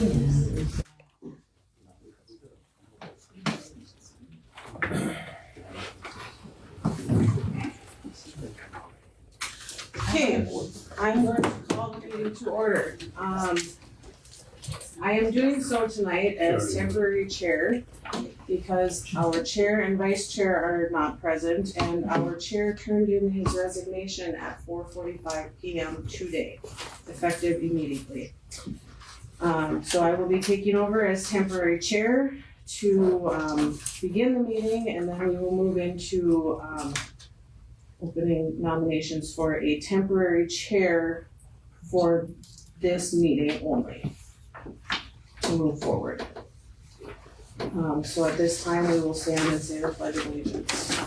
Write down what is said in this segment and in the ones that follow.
Okay, I'm going to call the meeting to order. I am doing so tonight as temporary chair because our chair and vice chair are not present, and our chair turned in his resignation at 4:45 p.m. today, effective immediately. So I will be taking over as temporary chair to begin the meeting, and then we will move into opening nominations for a temporary chair for this meeting only to move forward. So at this time, we will stand and say the Pledge of Allegiance.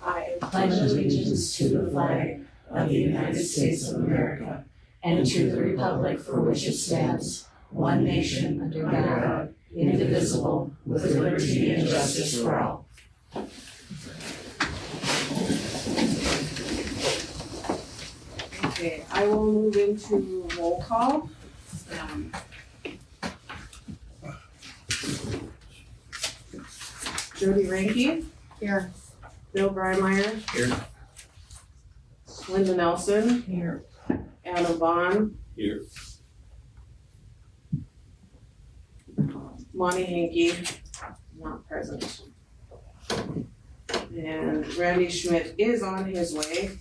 I pledge allegiance to the flag of the United States of America and to the republic for which it stands, one nation under God, indivisible, with liberty and justice for all. Okay, I will move into roll call. Jody Ranke. Here. Bill Breimeyer. Here. Linda Nelson. Here. Anna Vaughn. Here. Monty Hankey, not present. And Randy Schmidt is on his way.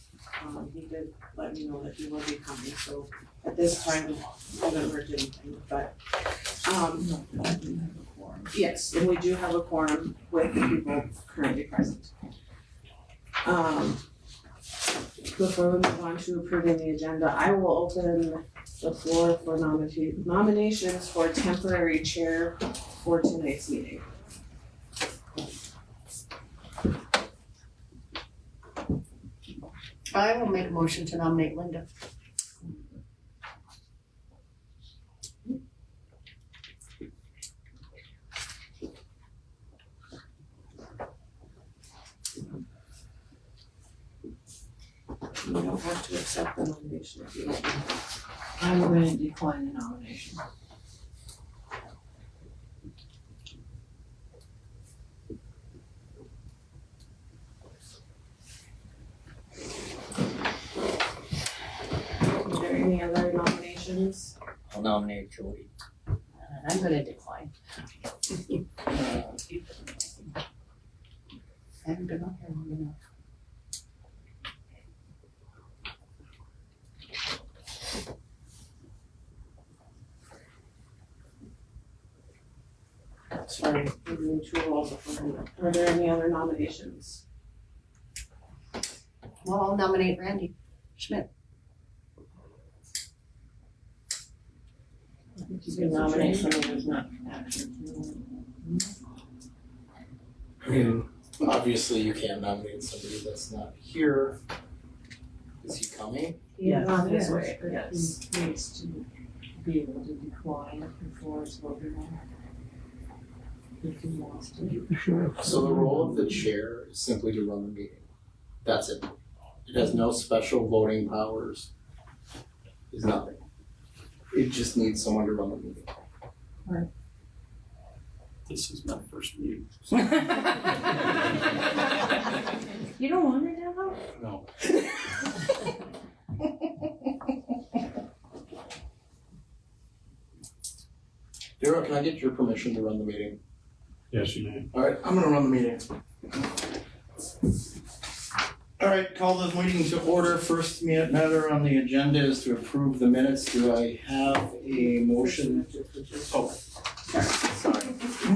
He did let me know that he will be coming, so at this time, I haven't heard anything, but, yes, and we do have a quorum with the people currently present. Before we move on to approving the agenda, I will open the floor for nominations for temporary chair for tonight's meeting. I will make a motion to nominate Linda. You don't have to accept the nomination if you don't. I'm going to decline the nomination. Are there any other nominations? I'll nominate Jody. I'm gonna decline. I haven't been on here long enough. Sorry, we're doing two rolls of them. Are there any other nominations? Well, I'll nominate Randy Schmidt. You can nominate someone who's not actually. I mean, obviously you can't nominate somebody that's not here. Is he coming? Yeah, on his way, yes. He needs to be able to decline before it's voted on. If he wants to. Sure. So the role of the chair is simply to run the meeting. That's it. It has no special voting powers. It's nothing. It just needs someone to run the meeting. This is my first meeting. You don't want it now? No. Daryl, can I get your permission to run the meeting? Yes, you may. All right, I'm gonna run the meeting. All right, call the meeting to order. First matter on the agenda is to approve the minutes. Do I have a motion? Oh, sorry.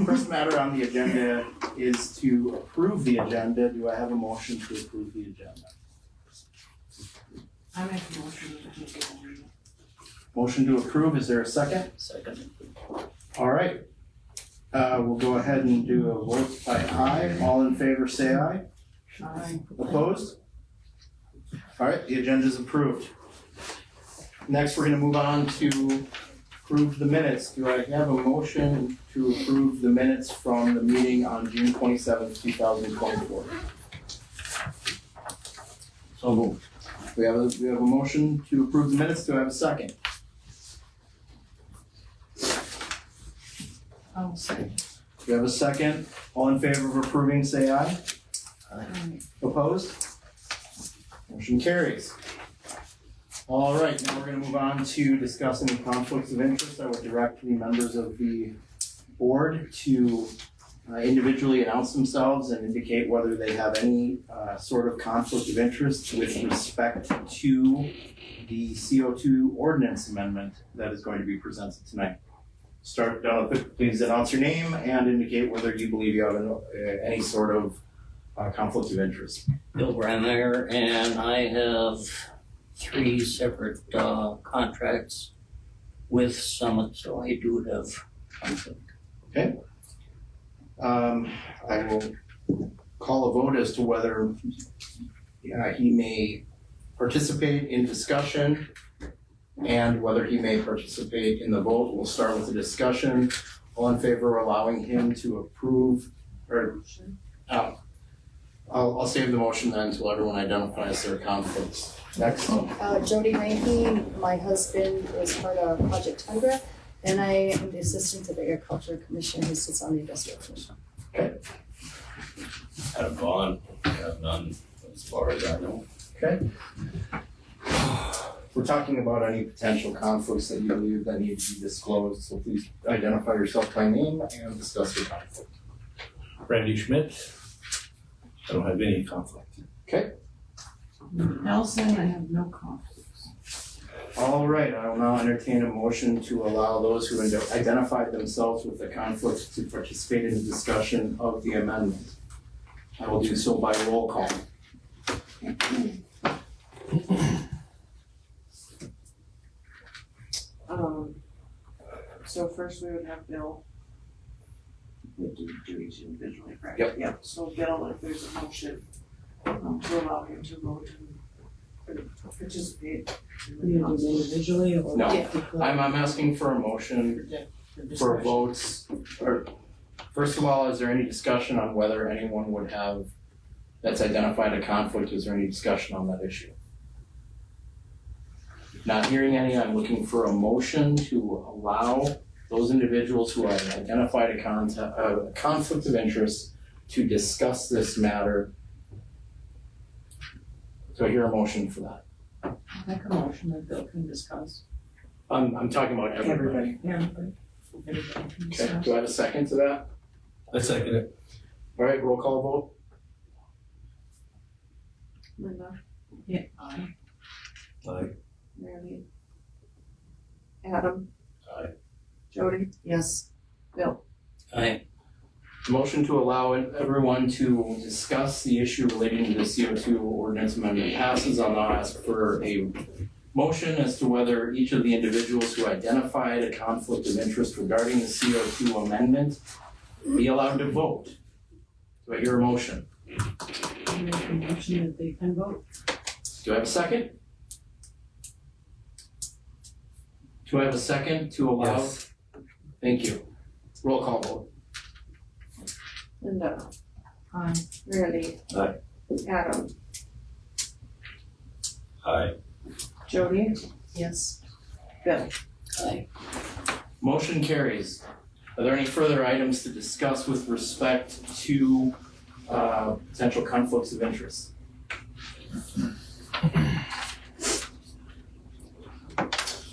First matter on the agenda is to approve the agenda. Do I have a motion to approve the agenda? I make a motion to decline. Motion to approve, is there a second? Second. All right. We'll go ahead and do a vote by aye. All in favor, say aye. Aye. Opposed? All right, the agenda is approved. Next, we're gonna move on to approve the minutes. Do I have a motion to approve the minutes from the meeting on June 27th, 2024? So moved. We have a motion to approve the minutes. Do I have a second? I'll say. Do you have a second? All in favor of approving, say aye. Opposed? Motion carries. All right, now we're gonna move on to discuss any conflicts of interest. I would direct the members of the board to individually announce themselves and indicate whether they have any sort of conflict of interest with respect to the CO2 ordinance amendment that is going to be presented tonight. Start, please announce your name and indicate whether you believe you have any sort of conflict of interest. Bill Brandmeier, and I have 3 separate contracts with Summit, so I do have conflict. I will call a vote as to whether he may participate in discussion and whether he may participate in the vote. We'll start with the discussion. All in favor of allowing him to approve, or I'll save the motion then until everyone identifies their conflicts. Next. Jody Rainey, my husband is part of Project Tundra, and I am the assistant to the Agriculture Commission who sits on the Industrial Commission. Adam Vaughn, I have none as far as I know. Okay. We're talking about any potential conflicts that you believe that need to be disclosed, so please identify yourself by name and discuss your conflict. Randy Schmidt, I don't have any conflict. Okay. Nelson, I have no conflicts. All right, I will now entertain a motion to allow those who identified themselves with a conflict to participate in the discussion of the amendment. I will do so by roll call. So first we would have Bill. We do each individually, correct? Yep. So Bill, if there's a motion, to allow him to vote and participate. You do individually or? No. Yeah. I'm asking for a motion for votes, or first of all, is there any discussion on whether anyone would have, that's identified a conflict, is there any discussion on that issue? Not hearing any, I'm looking for a motion to allow those individuals who have identified a conflict of interest to discuss this matter. Do I hear a motion for that? I'll make a motion that Bill can discuss. I'm talking about everybody. Everybody can Okay, discuss. do I have a second to that? I second it. All right, roll call vote. Linda, Yeah, aye. Aye. Mary, Adam. Aye. Jody, Yes. Bill. Aye. Motion to allow everyone to discuss the issue relating to the CO2 ordinance amendment passes. I'll now ask for a motion as to whether each of the individuals who identified a conflict of interest regarding the CO2 amendment be allowed to vote. Do I hear a motion? I make a motion that they can vote. Do I have a second? Do I have a second to allow? Yes. Thank you. Roll call vote. Linda, Aye. Randy. Aye. Adam, Aye. Jody, Yes. Bill. Aye. Motion carries. Are there any further items to discuss with respect to potential conflicts of interest?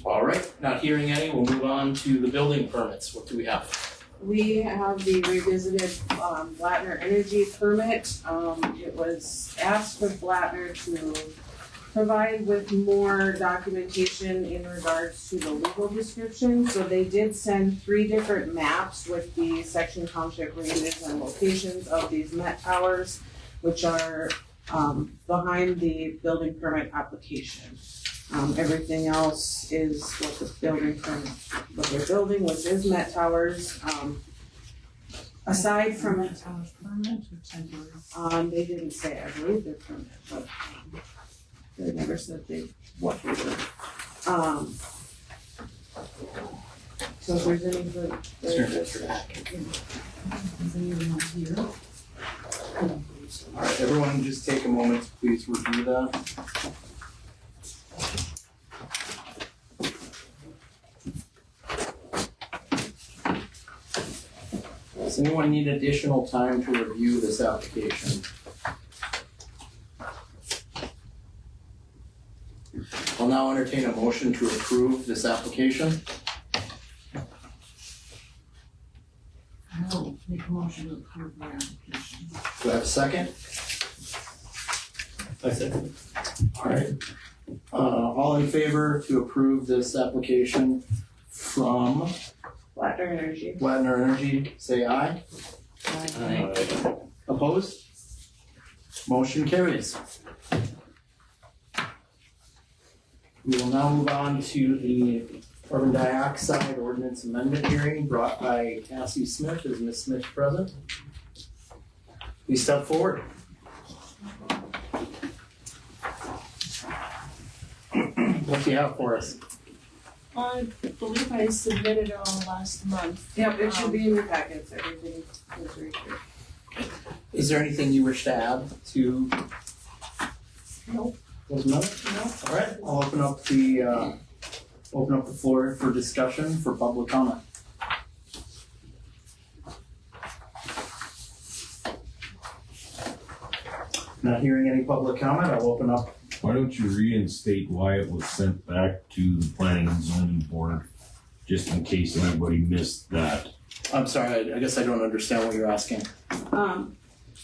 All right, not hearing any, we'll move on to the building permits. What do we have? We have the revisited Blattner Energy permit. It was asked of Blattner to provide with more documentation in regards to the legal description. So they did send 3 different maps with the section, township ranges and locations of these Met towers, which are behind the building permit application. Everything else is what the building permit, what they're building, which is Met towers. Aside from, That towers permanent or temporary? they didn't say, I believe they're permanent, but they never said what they were. So if there's any good, Sure. Is anyone here? All right, everyone just take a moment to please review that. Does anyone need additional time to review this application? I'll now entertain a motion to approve this application. I'll make a motion to approve my application. Do I have a second? I said, Alright. All in favor to approve this application from Blattner Energy. Blattner Energy, say aye. Aye. Opposed? Motion carries. We will now move on to the carbon dioxide ordinance amendment hearing brought by Cassie Smith. Is Ms. Smith present? Please step forward. What do you have for us? I believe I submitted it all last month. Yep, it should be in your packets, everything is right here. Is there anything you wish to add to? Nope. Those minutes? No. All right, I'll open up the floor for discussion for public comment. Not hearing any public comment, I'll open up. Why don't you reinstate why it was sent back to the planning and zoning board, just in case anybody missed that? I'm sorry, I guess I don't understand what you're asking.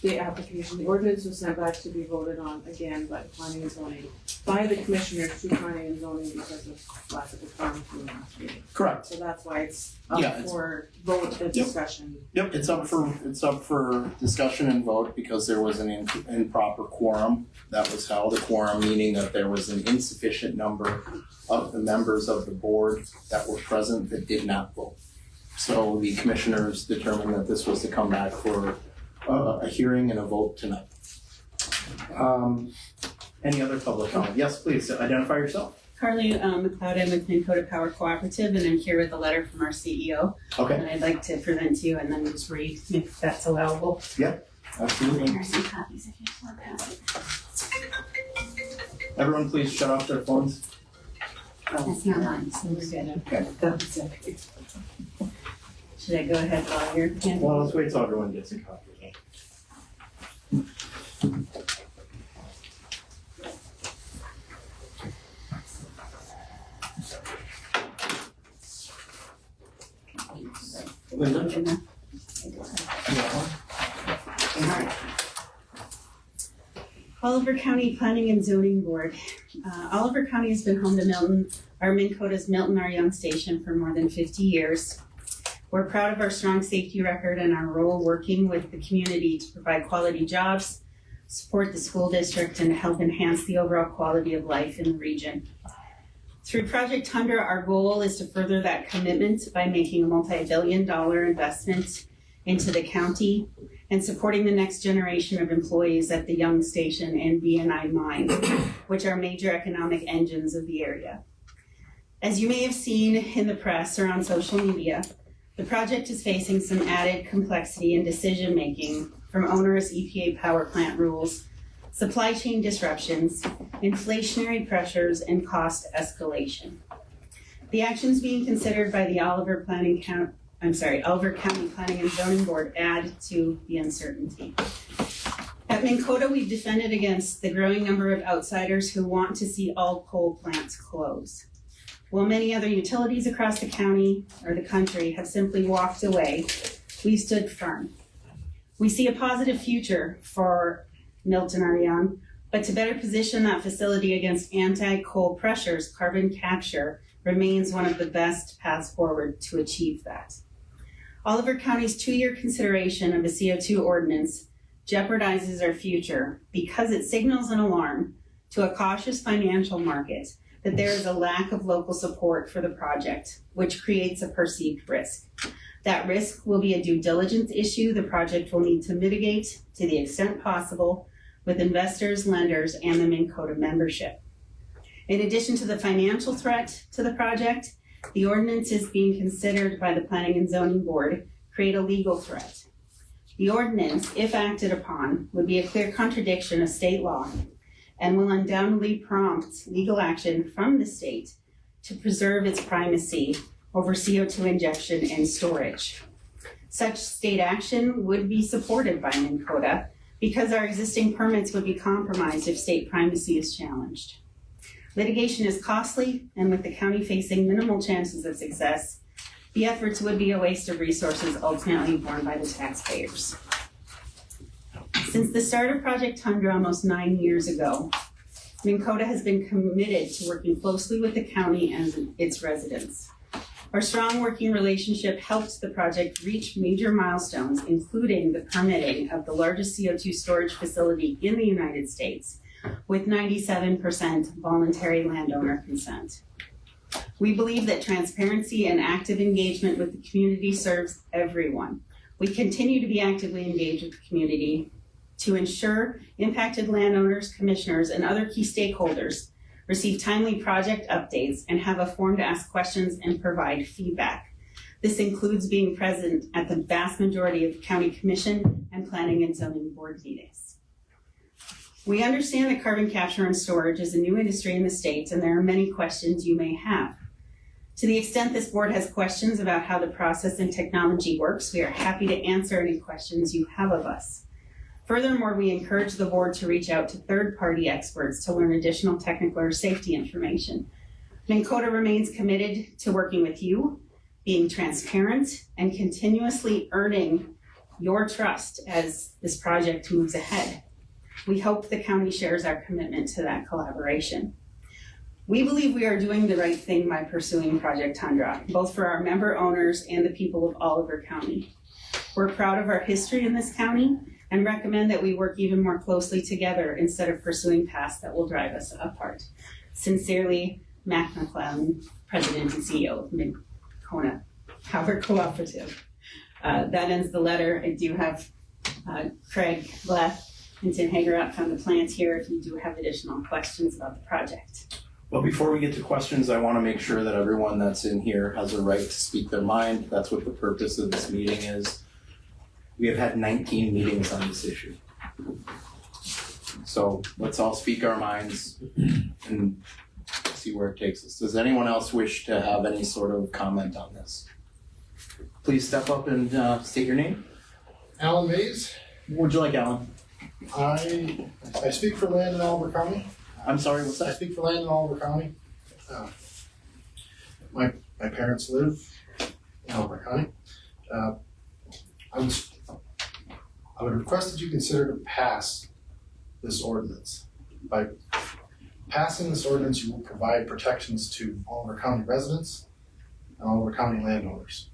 The application, the ordinance was sent back to be voted on again by the planning and zoning, by the commissioners to planning and zoning because of lack of a quorum from the last meeting. Correct. So that's why it's Yeah, up it's- for vote and discussion. Yep, it's up for discussion and vote because there was an improper quorum that was held. A quorum meaning that there was an insufficient number of the members of the board that were present that did not vote. So the commissioners determined that this was to come back for a hearing and a vote tonight. Any other public comment? Yes, please, identify yourself. Carly McLeod, I'm with Minnesota Power Cooperative, and I'm here with a letter from our CEO. Okay, And I'd like to present to you and then just read if that's allowable. absolutely. Here's some copies if you just want to pass it. Everyone please shut off their phones. That's not mine, so we're good. Okay. That's okay. Should I go ahead while you're handling? Well, let's wait till everyone gets a copy. Linda? Oliver County Planning and Zoning Board. Oliver County has been home to Minn Kota's Milton R. Young Station for more than 50 years. We're proud of our strong safety record and our role working with the community to provide quality jobs, support the school district, and help enhance the overall quality of life in the region. Through Project Tundra, our goal is to further that commitment by making a multi-billion-dollar investment into the county and supporting the next generation of employees at the Young Station and BNI Mine, which are major economic engines of the area. As you may have seen in the press or on social media, the project is facing some added complexity in decision-making from onerous EPA power plant rules, supply chain disruptions, inflationary pressures, and cost escalation. The actions being considered by the Oliver County Planning and Zoning Board add to the uncertainty. At Minn Kota, we've defended against the growing number of outsiders who want to see all coal plants close. While many other utilities across the county or the country have simply walked away, we stood firm. We see a positive future for Milton R. Young, but to better position that facility against anti-coal pressures, carbon capture remains one of the best paths forward to achieve that. Oliver County's 2-year consideration of a CO2 ordinance jeopardizes our future because it signals an alarm to a cautious financial market that there is a lack of local support for the project, which creates a perceived risk. That risk will be a due diligence issue the project will need to mitigate to the extent possible with investors, lenders, and the Minn Kota membership. In addition to the financial threat to the project, the ordinance is being considered by the Planning and Zoning Board create a legal threat. The ordinance, if acted upon, would be a clear contradiction of state law and will undoubtedly prompt legal action from the state to preserve its primacy over CO2 injection and storage. Such state action would be supported by Minn Kota because our existing permits would be compromised if state primacy is challenged. Litigation is costly, and with the county facing minimal chances of success, the efforts would be a waste of resources ultimately borne by the taxpayers. Since the start of Project Tundra almost 9 years ago, Minn Kota has been committed to working closely with the county and its residents. Our strong working relationship helped the project reach major milestones, including the permitting of the largest CO2 storage facility in the United States, with 97% voluntary landowner consent. We believe that transparency and active engagement with the community serves everyone. We continue to be actively engaged with the community to ensure impacted landowners, commissioners, and other key stakeholders receive timely project updates and have a forum to ask questions and provide feedback. This includes being present at the vast majority of county commission and planning and zoning board meetings. We understand that carbon capture and storage is a new industry in the state, and there are many questions you may have. To the extent this board has questions about how the process and technology works, we are happy to answer any questions you have of us. Furthermore, we encourage the board to reach out to third-party experts to learn additional technical or safety information. Minn Kota remains committed to working with you, being transparent, and continuously earning your trust as this project moves ahead. We hope the county shares our commitment to that collaboration. We believe we are doing the right thing by pursuing Project Tundra, both for our member owners and the people of Oliver County. We're proud of our history in this county and recommend that we work even more closely together instead of pursuing paths that will drive us apart. Sincerely, Mac McClellan, President and CEO of Minn Kota Power Cooperative. That ends the letter. I do have Craig Bleth and Tim Hagerup from the plant here if you do have additional questions about the project. Well, before we get to questions, I want to make sure that everyone that's in here has a right to speak their mind. That's what the purpose of this meeting is. We have had 19 meetings on this issue. So let's all speak our minds and see where it takes us. Does anyone else wish to have any sort of comment on this? Please step up and state your name. Alan Mays. What would you like, Alan? I speak for land in Oliver County. I'm sorry, what's I that? speak for land in Oliver County. My parents live in Oliver County. I would request that you consider to pass this ordinance. By passing this ordinance, you will provide protections to Oliver County residents and Oliver County landowners.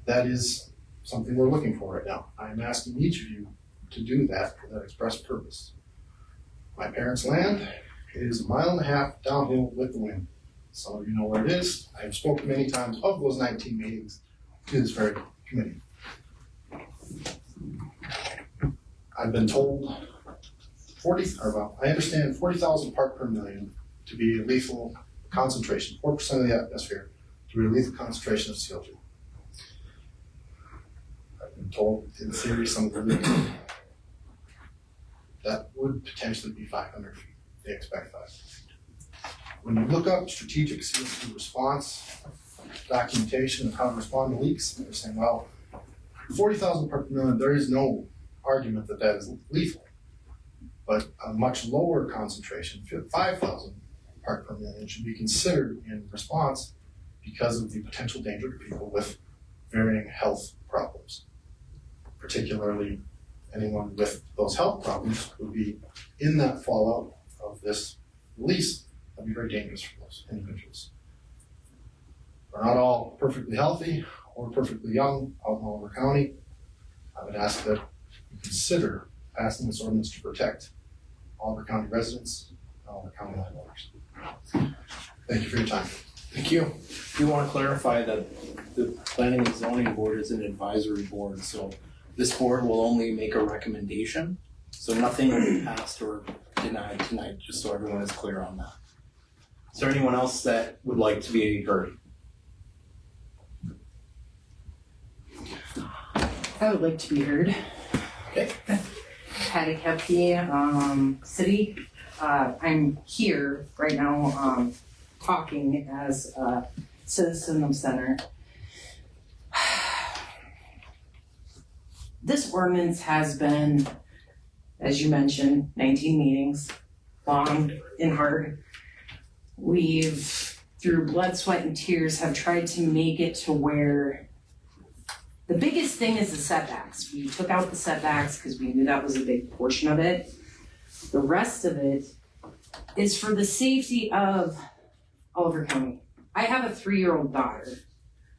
That is something we're looking for right now. I am asking each of you to do that for that express purpose. My parents' land is 1.5 miles downhill with the wind. Some of you know where it is. I have spoken many times of those 19 meetings to this very committee. I've been told I understand 40,000 part per million to be a lethal concentration, 4% of the atmosphere to be a lethal concentration of CO2. I've been told in theory some of the that would potentially be 500 feet. They expect 500 feet. When you look up strategic CO2 response documentation of how to respond to leaks, they're saying, well, 40,000 part per million, there is no argument that that is lethal. But a much lower concentration, 5,000 part per million, should be considered in response because of the potential danger to people with varying health problems. Particularly, anyone with those health problems would be in that fallout of this release. That'd be very dangerous for those individuals. We're not all perfectly healthy or perfectly young out in Oliver County. I would ask that you consider passing this ordinance to protect Oliver County residents and Oliver County landowners. Thank you for your time. Thank you. I do want to clarify that the Planning and Zoning Board is an advisory board, so this board will only make a recommendation. So nothing will be passed or denied tonight, just so everyone is clear on that. Is there anyone else that would like to be heard? I would like to be heard. Okay. Patty Kepke, City. I'm here right now talking as a citizen of Center. This ordinance has been, as you mentioned, 19 meetings, long and hard. We've, through blood, sweat, and tears, have tried to make it to where the biggest thing is the setbacks. We took out the setbacks because we knew that was a big portion of it. The rest of it is for the safety of Oliver County. I have a 3-year-old daughter.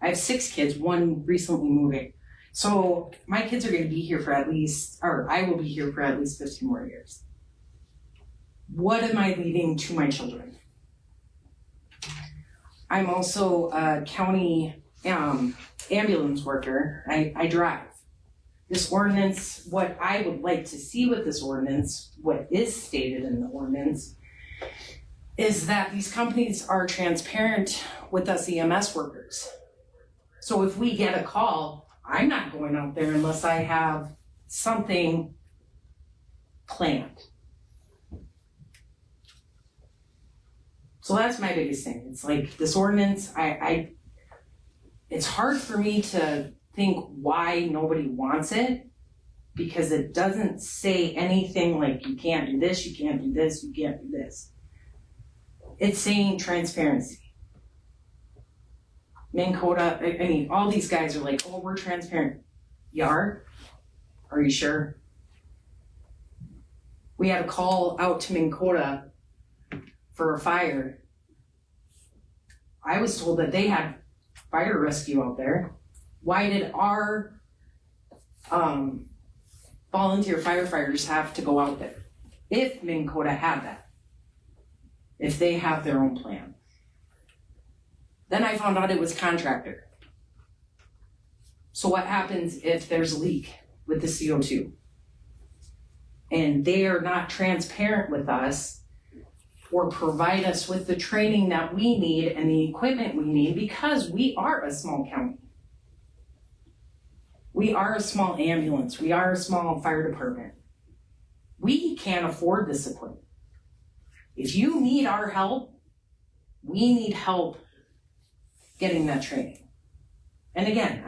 I have 6 kids, one recently moving. So my kids are gonna be here for at least, or I will be here for at least 15 more years. What am I leaving to my children? I'm also a county ambulance worker. I drive. This ordinance, what I would like to see with this ordinance, what is stated in the ordinance, is that these companies are transparent with us EMS workers. So if we get a call, I'm not going out there unless I have something planned. So that's my biggest thing. It's like this ordinance, it's hard for me to think why nobody wants it, because it doesn't say anything like you can't do this, you can't do this, you can't do this. It's saying transparency. Minn Kota, I mean, all these guys are like, oh, we're transparent. You are? Are you sure? We had a call out to Minn Kota for a fire. I was told that they had fire rescue out there. Why did our volunteer firefighters have to go out there? If Minn Kota had that. If they have their own plan. Then I found out it was contractor. So what happens if there's a leak with the CO2? And they are not transparent with us or provide us with the training that we need and the equipment we need, because we are a small county. We are a small ambulance. We are a small fire department. We can't afford this equipment. If you need our help, we need help getting that training. And again,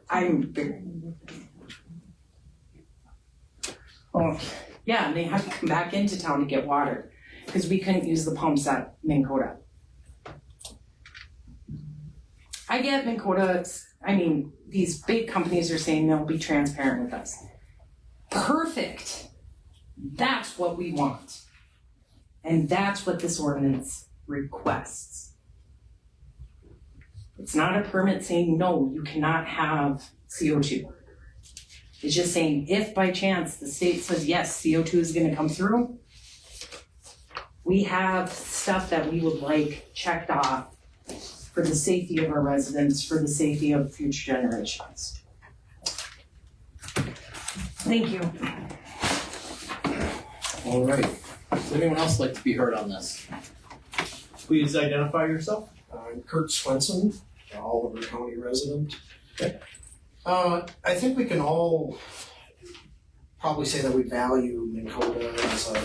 I'm yeah, and they have to come back into town to get water because we couldn't use the pumps at Minn Kota. I get Minn Kota, I mean, these big companies are saying they'll be transparent with us. Perfect. That's what we want. And that's what this ordinance requests. It's not a permit saying, no, you cannot have CO2. It's just saying, if by chance the state says, yes, CO2 is gonna come through, we have stuff that we would like checked off for the safety of our residents, for the safety of future generations. Thank you. All right. Does anyone else like to be heard on this? Please identify yourself. I'm Kurt Swenson, an Oliver County resident. Okay. I think we can all probably say that we value Minn Kota as a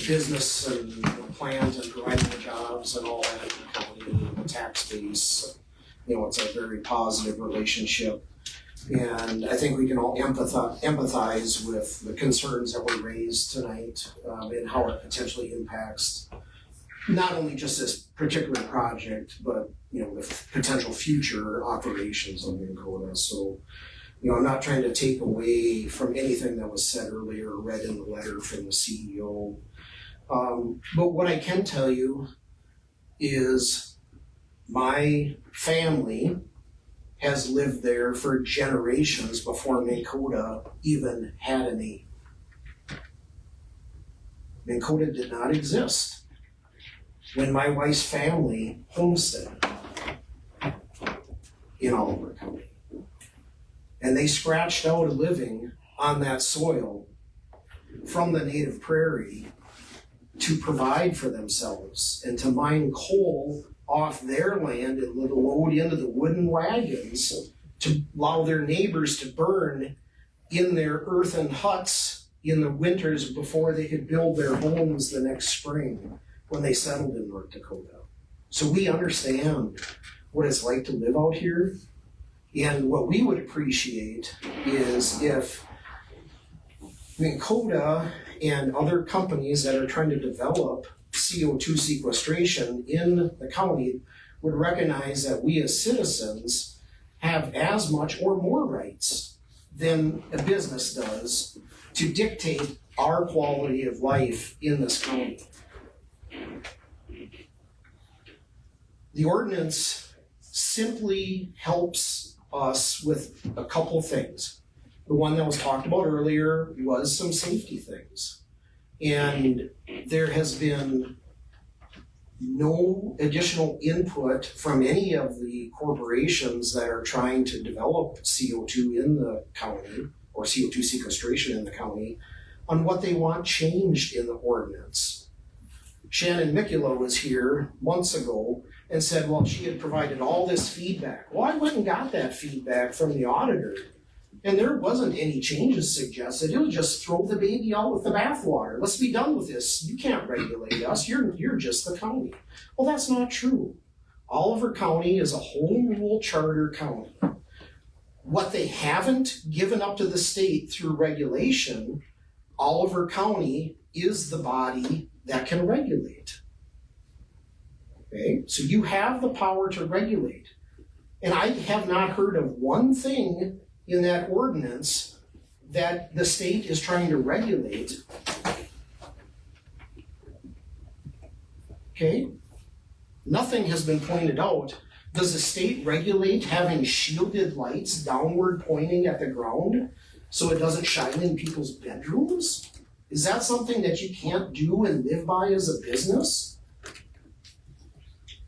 business and plans and providing the jobs and all that in the county and the tax base. It's a very positive relationship. And I think we can all empathize with the concerns that were raised tonight and how it potentially impacts not only just this particular project, but the potential future operations of Minn Kota. So, I'm not trying to take away from anything that was said earlier or read in the letter from the CEO. But what I can tell you is my family has lived there for generations before Minn Kota even had a name. Minn Kota did not exist when my wife's family homesteaded in Oliver County. And they scratched out a living on that soil from the native prairie to provide for themselves and to mine coal off their land and load into the wooden wagons to allow their neighbors to burn in their earthen huts in the winters before they could build their homes the next spring when they settled in North Dakota. So we understand what it's like to live out here. And what we would appreciate is if Minn Kota and other companies that are trying to develop CO2 sequestration in the county would recognize that we as citizens have as much or more rights than a business does to dictate our quality of life in this county. The ordinance simply helps us with a couple things. The one that was talked about earlier was some safety things. And there has been no additional input from any of the corporations that are trying to develop CO2 in the county or CO2 sequestration in the county on what they want changed in the ordinance. Shannon Mikula was here months ago and said, well, she had provided all this feedback. Well, I went and got that feedback from the auditor, and there wasn't any changes suggested. It was just throw the baby out with the bathwater. Let's be done with this. You can't regulate us. You're just the county. Well, that's not true. Oliver County is a home rule charter county. What they haven't given up to the state through regulation, Oliver County is the body that can regulate. Okay, so you have the power to regulate. And I have not heard of one thing in that ordinance that the state is trying to regulate. Okay, nothing has been pointed out. Does the state regulate having shielded lights downward pointing at the ground so it doesn't shine in people's bedrooms? Is that something that you can't do and live by as a business?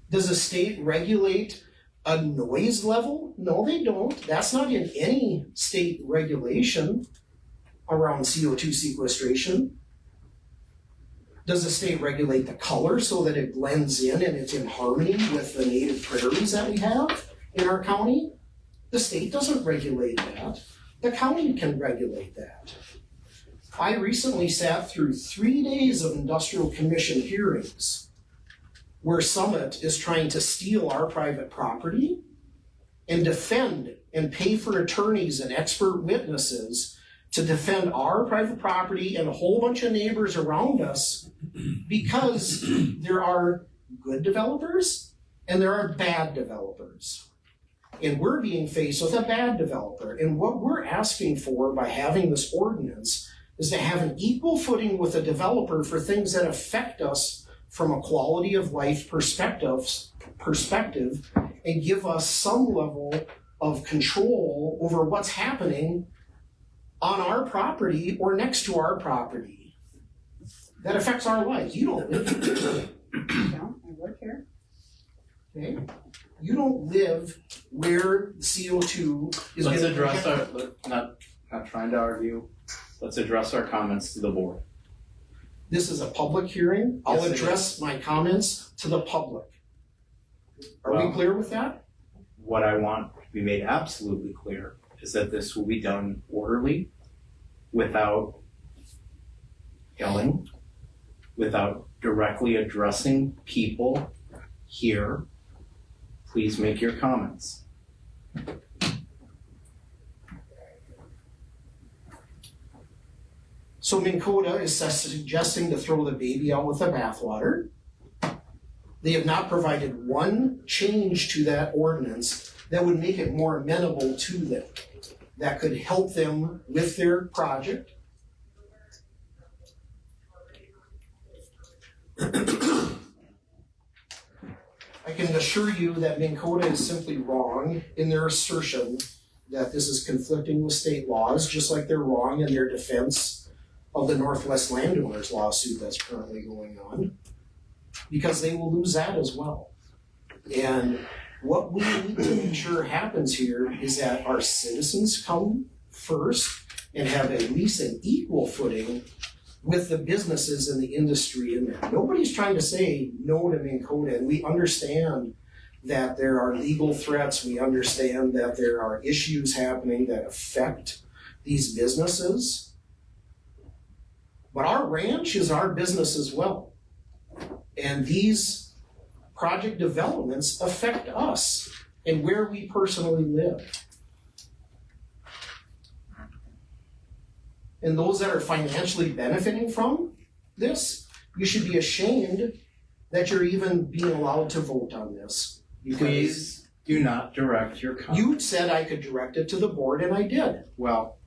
Does the state regulate a noise level? No, they don't. That's not in any state regulation around CO2 sequestration. Does the state regulate the color so that it blends in and it's in harmony with the native prairies that we have in our county? The state doesn't regulate that. The county can regulate that. I recently sat through 3 days of industrial commission hearings where Summit is trying to steal our private property and defend and pay for attorneys and expert witnesses to defend our private property and a whole bunch of neighbors around us because there are good developers and there are bad developers. And we're being faced with a bad developer. And what we're asking for by having this ordinance is to have an equal footing with a developer for things that affect us from a quality of life perspective and give us some level of control over what's happening on our property or next to our property that affects our lives. You don't live here. No, I work here. Okay? You don't live where CO2 is Let's getting address projected. not trying to argue, let's address our comments to the board. This is a public hearing. I'll Yes, it address my comments to the public. Are we Well- clear with that? What I want to be made absolutely clear is that this will be done orderly, without yelling, without directly addressing people here. Please make your comments. So Minn Kota is suggesting to throw the baby out with the bathwater. They have not provided one change to that ordinance that would make it more amenable to them, that could help them with their project. I can assure you that Minn Kota is simply wrong in their assertion that this is conflicting with state laws, just like they're wrong in their defense of the Northwest Landowners lawsuit that's currently going on, because they will lose that as well. And what we need to make sure happens here is that our citizens come first and have at least an equal footing with the businesses and the industry in there. Nobody's trying to say no to Minn Kota, and we understand that there are legal threats. We understand that there are issues happening that affect these businesses. But our ranch is our business as well. And these project developments affect us and where we personally live. and those that are financially benefiting from this, you should be ashamed that you're even being allowed to vote on this. Because Please do not direct your comment. you said I could direct it to the board, and I did. Well,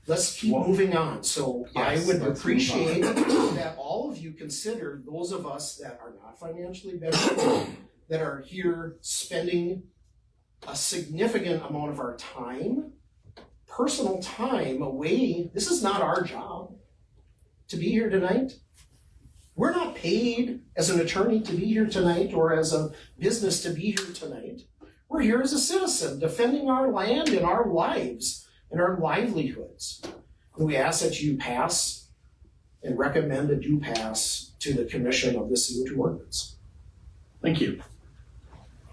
Let's keep Well, moving on. So I yes, would let's move appreciate that all of you consider those of us that are not financially benefiting, that are here spending a significant amount of our time, personal time away. This is not our job to be here tonight. We're not paid as an attorney to be here tonight or as a business to be here tonight. We're here as a citizen defending our land and our lives and our livelihoods. And we ask that you pass and recommend that you pass to the commission of the CO2 ordinance. thank you.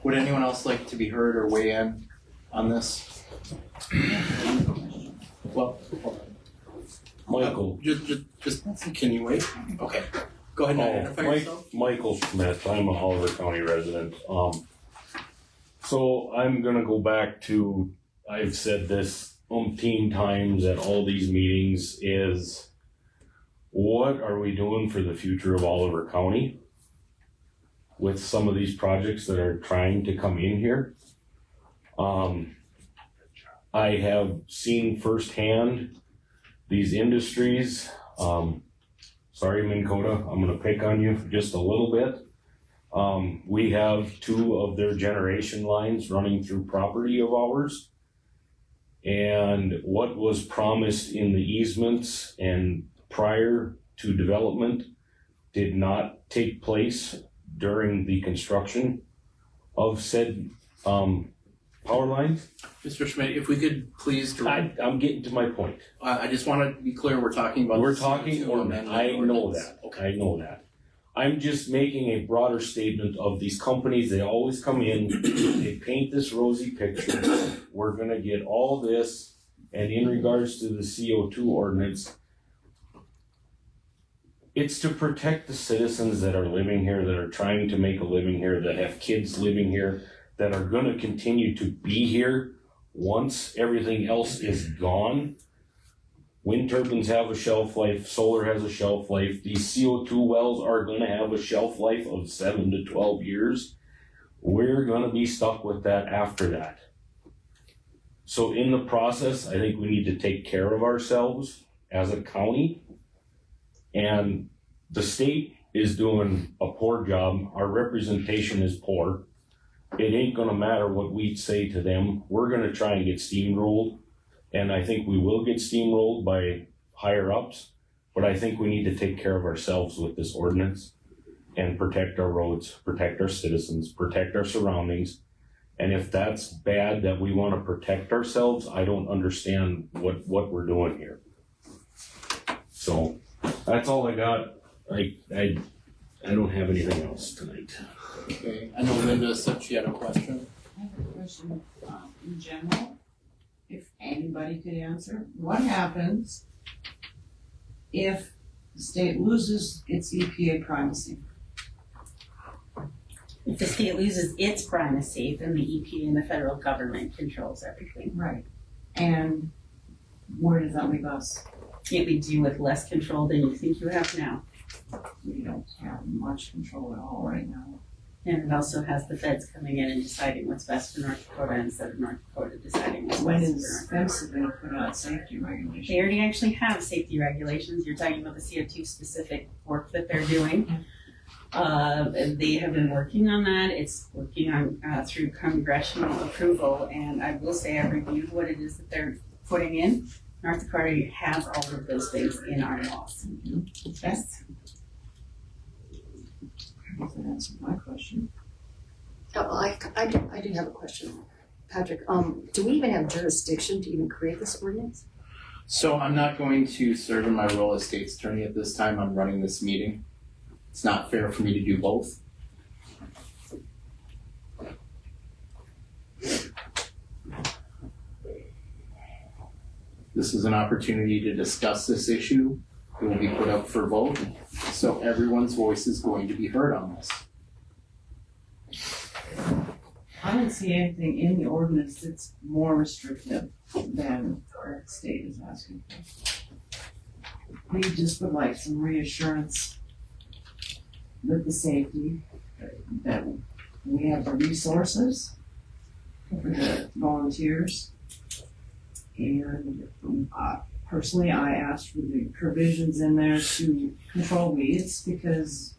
Would anyone else like to be heard or weigh in on this? Well, hold on. Michael. Just, can you wait? Okay, go ahead and identify yourself. Michael Schmidt, I'm a Oliver County resident. So I'm gonna go back to, I've said this umpteen times at all these meetings, is what are we doing for the future of Oliver County with some of these projects that are trying to come in here? I have seen firsthand these industries. Sorry, Minn Kota, I'm gonna pick on you just a little bit. We have 2 of their generation lines running through property of ours. And what was promised in the easements and prior to development did not take place during the construction of said power lines. Mr. Schmidt, if we could please direct. I'm getting to my point. I just want to be clear, we're talking about. We're the talking CO2 ordinance. amendment I know ordinance. that. Okay. I know that. I'm just making a broader statement of these companies. They always come in, they paint this rosy picture. We're gonna get all this, and in regards to the CO2 ordinance, it's to protect the citizens that are living here, that are trying to make a living here, that have kids living here, that are gonna continue to be here once everything else is gone. Wind turbines have a shelf life, solar has a shelf life, these CO2 wells are gonna have a shelf life of 7 to 12 years. We're gonna be stuck with that after that. So in the process, I think we need to take care of ourselves as a county. And the state is doing a poor job, our representation is poor. It ain't gonna matter what we say to them, we're gonna try and get steamrolled. And I think we will get steamrolled by higher ups, but I think we need to take care of ourselves with this ordinance and protect our roads, protect our citizens, protect our surroundings. And if that's bad that we want to protect ourselves, I don't understand what we're doing here. So that's all I got. I don't have anything else tonight. Okay, I know Linda said she had a question. I have a question, in general, if anybody could answer, what happens if the state loses its EPA primacy? If the state loses its primacy, then the EPA and the federal government controls everything. Right. And where does that leave us? It leaves you with less control than you think you have now. We don't have much control at all right now. And it also has the feds coming in and deciding what's best for North Dakota instead of North Dakota deciding what's When best is for North FEMSA gonna put out safety regulations? They already actually have safety regulations. You're talking about the CO2 specific work that they're doing. They have been working on that. It's working on through congressional approval. And I will say I reviewed what it is that they're putting in. North Dakota has all of those things in our laws. Yes. Does that answer my question? I do have a question, Patrick. Do we even have jurisdiction to even create this ordinance? So I'm not going to serve in my role as state's attorney at this time. I'm running this meeting. It's not fair for me to do both. This is an opportunity to discuss this issue. It will be put up for vote, so everyone's voice is going to be heard on this. I don't see anything in the ordinance that's more restrictive than our state is asking for. we just would like some reassurance with the safety, that we have the resources for the volunteers. And personally, I asked for the provisions in there to control weeds, because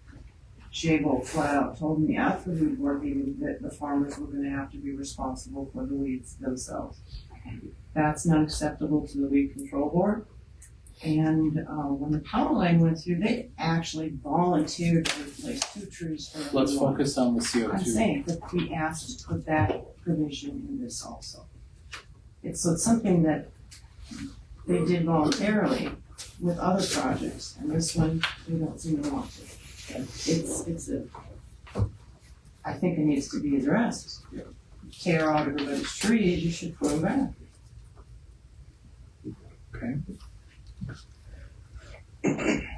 Jago flat out told me after the weed board meeting that the farmers were gonna have to be responsible for the weeds themselves. That's not acceptable to the weed control board. And when the power line went through, they actually volunteered to replace 2 trees for Let's everyone. focus on the CO2. I'm saying that we asked to put that provision in this also. It's something that they did voluntarily with other projects, and this one, we don't seem to want to. I think it needs to be addressed. Tear out everybody's trees, you should put them back. Okay.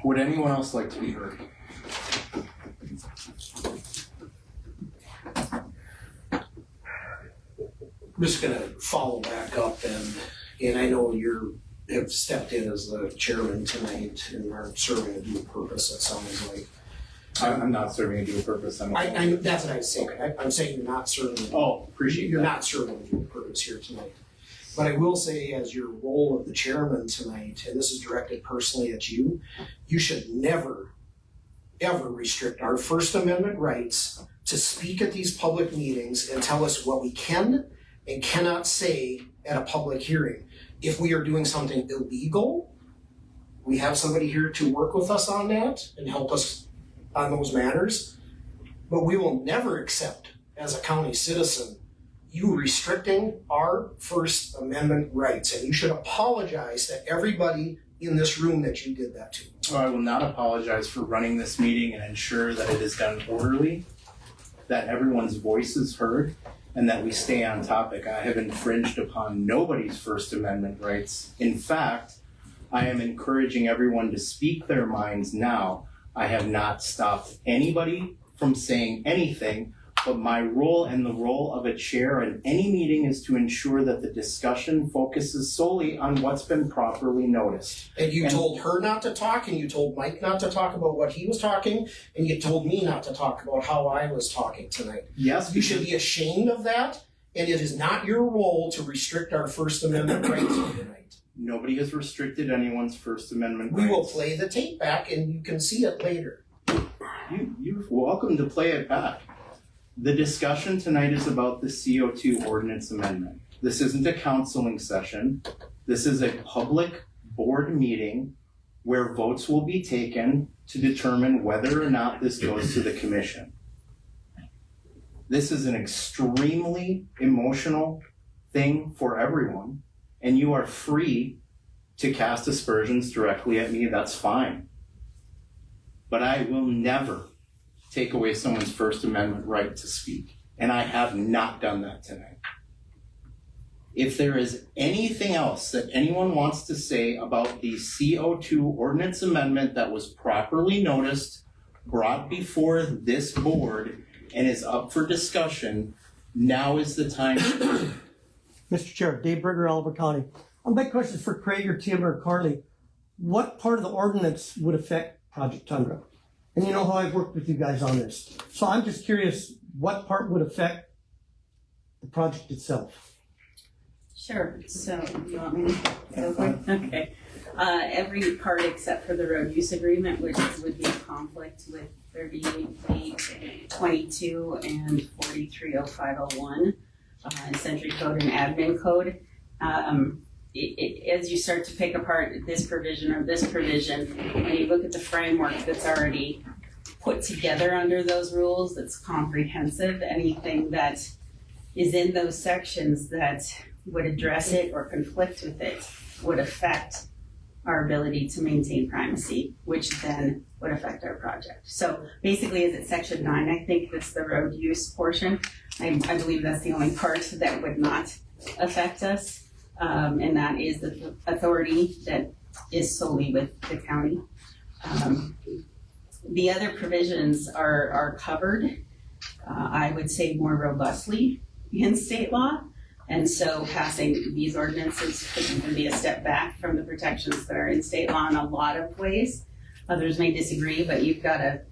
Would anyone else like to be heard? I'm just gonna follow back up and I know you have stepped in as the chairman tonight and are serving a dual purpose, it sounds like. I'm not serving a dual purpose. That's what I was saying. I'm saying you're not serving. Oh, appreciate You're that. not serving a dual purpose here tonight. But I will say, as your role of the chairman tonight, and this is directed personally at you, you should never, ever restrict our First Amendment rights to speak at these public meetings and tell us what we can and cannot say at a public hearing. If we are doing something illegal, we have somebody here to work with us on that and help us on those matters. But we will never accept, as a county citizen, you restricting our First Amendment rights. And you should apologize to everybody in this room that you did that to. I will not apologize for running this meeting and ensure that it is done orderly, that everyone's voice is heard, and that we stay on topic. I have infringed upon nobody's First Amendment rights. In fact, I am encouraging everyone to speak their minds now. I have not stopped anybody from saying anything, but my role and the role of a chair in any meeting is to ensure that the discussion focuses solely on what's been properly noticed. And you told her not to talk, and you told Mike not to talk about what he was talking, and you told me not to talk about how I was talking tonight. Yes, you should be ashamed of that, and it is not your role to restrict our First Amendment rights tonight. Nobody has restricted anyone's First Amendment rights. We will play the tape back, and you can see it later. You're welcome to play it back. The discussion tonight is about the CO2 ordinance amendment. This isn't a counseling session. This is a public board meeting where votes will be taken to determine whether or not this goes to the commission. This is an extremely emotional thing for everyone, and you are free to cast aspersions directly at me. That's fine. But I will never take away someone's First Amendment right to speak. And I have not done that tonight. If there is anything else that anyone wants to say about the CO2 ordinance amendment that was properly noticed, brought before this board, and is up for discussion, now is the time. Mr. Chair, Dave Berger, Oliver County. My question is for Craig or Tim or Carly. What part of the ordinance would affect Project Tundra? And you know how I've worked with you guys on this. So I'm just curious, what part would affect the project itself? Sure, so you want me to go quick? Okay. Every part except for the road use agreement, which would be in conflict with 38.22 and 430501 and Century Code and Admin Code. As you start to pick apart this provision or this provision, and you look at the framework that's already put together under those rules, that's comprehensive, anything that is in those sections that would address it or conflict with it would affect our ability to maintain primacy, which then would affect our project. So basically, is it section 9? I think that's the road use portion. I believe that's the only part that would not affect us. And that is the authority that is solely with the county. The other provisions are covered, I would say, more robustly in state law. And so passing these ordinances could even be a step back from the protections that are in state law in a lot of ways. Others may disagree, but you've got a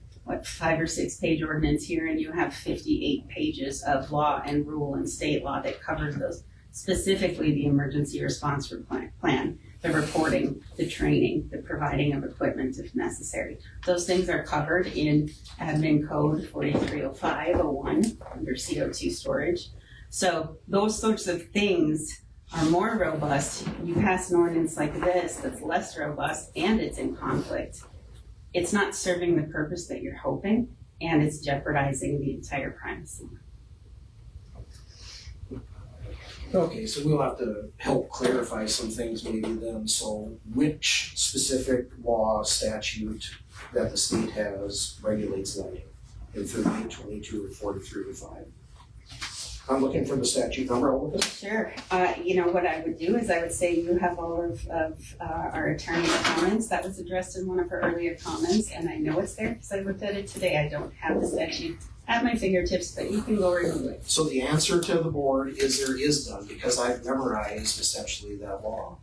5 or 6 page ordinance here, and you have 58 pages of law and rule and state law that covers those, specifically the emergency response plan, the reporting, the training, the providing of equipment if necessary. Those things are covered in Admin Code 430501 under CO2 storage. So those sorts of things are more robust. You pass an ordinance like this that's less robust and it's in conflict. It's not serving the purpose that you're hoping, and it's jeopardizing the entire primacy. Okay, so we'll have to help clarify some things maybe then. So which specific law statute that the state has regulates lighting in 3822 or 4305? I'm looking for the statute number. I'll look at it. Sure. What I would do is I would say you have all of our attorney's comments. That was addressed in one of her earlier comments, and I know it's there because I looked at it today. I don't have the statute at my fingertips, but you can go review it. So the answer to the board is there is none, because I've memorized essentially that law.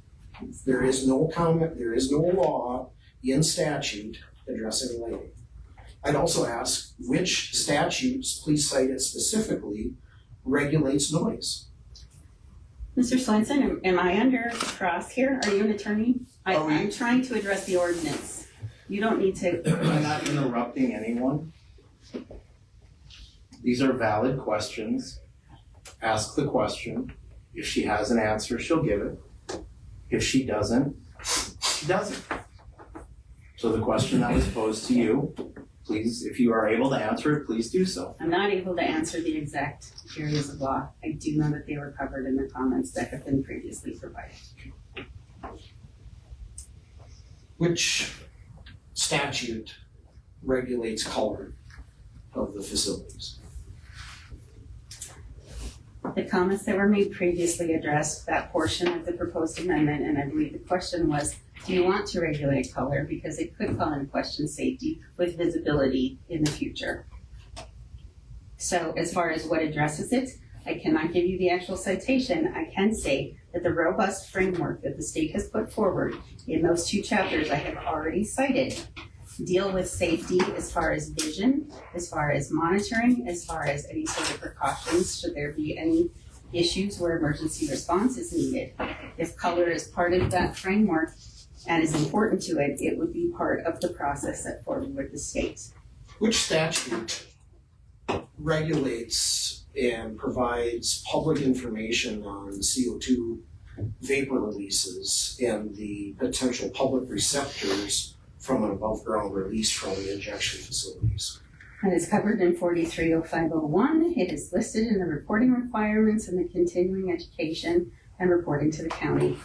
There is no comment, there is no law in statute addressing lighting. I'd also ask which statutes, please cite it specifically, regulates noise. Mr. Swenson, am I under cross here? Are you an attorney? I'm trying to address the ordinance. You don't need to. I'm not interrupting anyone. These are valid questions. Ask the question. If she has an answer, she'll give it. If she doesn't, she doesn't. So the question that was posed to you, please, if you are able to answer it, please do so. I'm not able to answer the exact areas of law. I do know that they were covered in the comments that have been previously provided. Which statute regulates color of the facilities? The comments that were made previously addressed that portion of the proposed amendment, and I believe the question was, do you want to regulate color? Because it could call into question safety with visibility in the future. So as far as what addresses it, I cannot give you the actual citation. I can say that the robust framework that the state has put forward in those 2 chapters I have already cited deal with safety as far as vision, as far as monitoring, as far as any sort of precautions should there be any issues where emergency response is needed. If color is part of that framework and is important to it, it would be part of the process set forward with the state. Which statute regulates and provides public information on CO2 vapor releases and the potential public receptors from an above ground release from the injection facilities? And it's covered in 430501. It is listed in the reporting requirements and the continuing education and reporting to the county.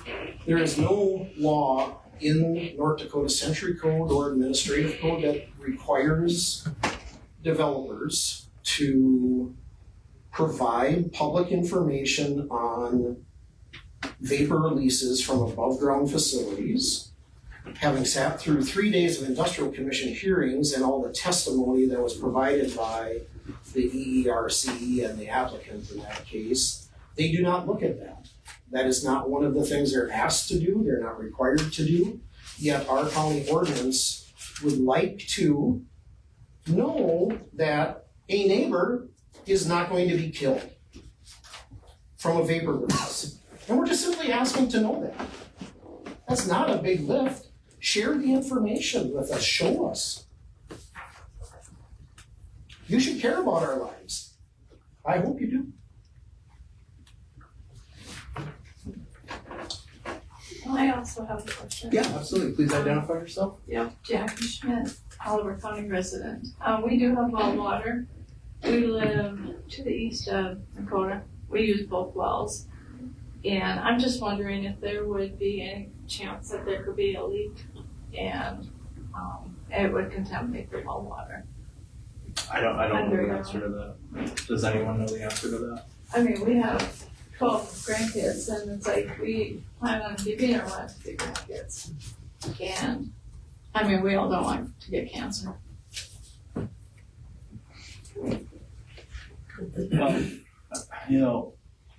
There is no law in North Dakota Century Code or Administrative Code that requires developers to provide public information on vapor releases from above ground facilities. Having sat through 3 days of industrial commission hearings and all the testimony that was provided by the EERC and the applicant in that case, they do not look at that. That is not one of the things they're asked to do, they're not required to do, yet our county ordinance would like to know that a neighbor is not going to be killed from a vapor release. And we're just simply asking to know that. That's not a big lift. Share the information with us, show us. You should care about our lives. I hope you do. I also have a question. Yeah, absolutely. Please identify yourself. Yep, Jackie Schmidt, Oliver County resident. We do have well water. We live to the east of Dakota. We use both wells. And I'm just wondering if there would be any chance that there could be a leak and it would contaminate the well water. I don't know the answer to that. Does anyone know the answer to that? I mean, we have 12 grandkids and it's like we plan on giving our lives to the grandkids. And I mean, we all don't want to get cancer. You know,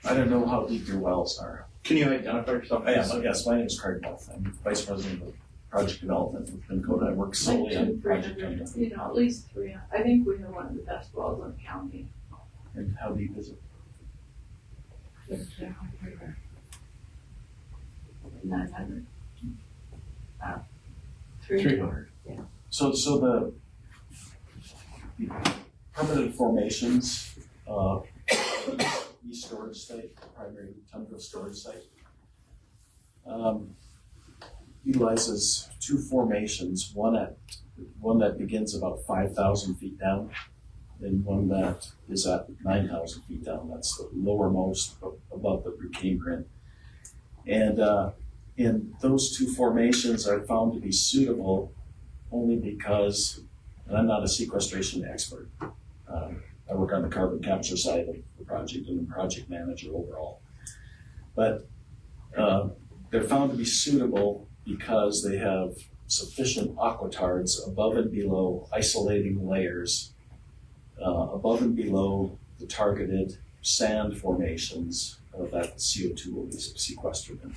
I don't know how deep your wells are. Can you identify yourself? Yes, my name is Craig Wolf. I'm Vice President of Project Development with Minn-Kota. I work solely on Project Tundra. You know, at least 3. I think we have one of the best wells in the county. And how deep is it? 900. 300. Yeah. So the permanent formations, east storage site, primary tundra storage site, utilizes 2 formations, one that begins about 5,000 feet down, and one that is at 9,000 feet down. That's the lowermost above the Precambrian. And those 2 formations are found to be suitable only because, and I'm not a sequestration expert. I work on the carbon capture side of the project and the project manager overall. But they're found to be suitable because they have sufficient aquatards above and below isolating layers, above and below the targeted sand formations that CO2 will be sequestered in.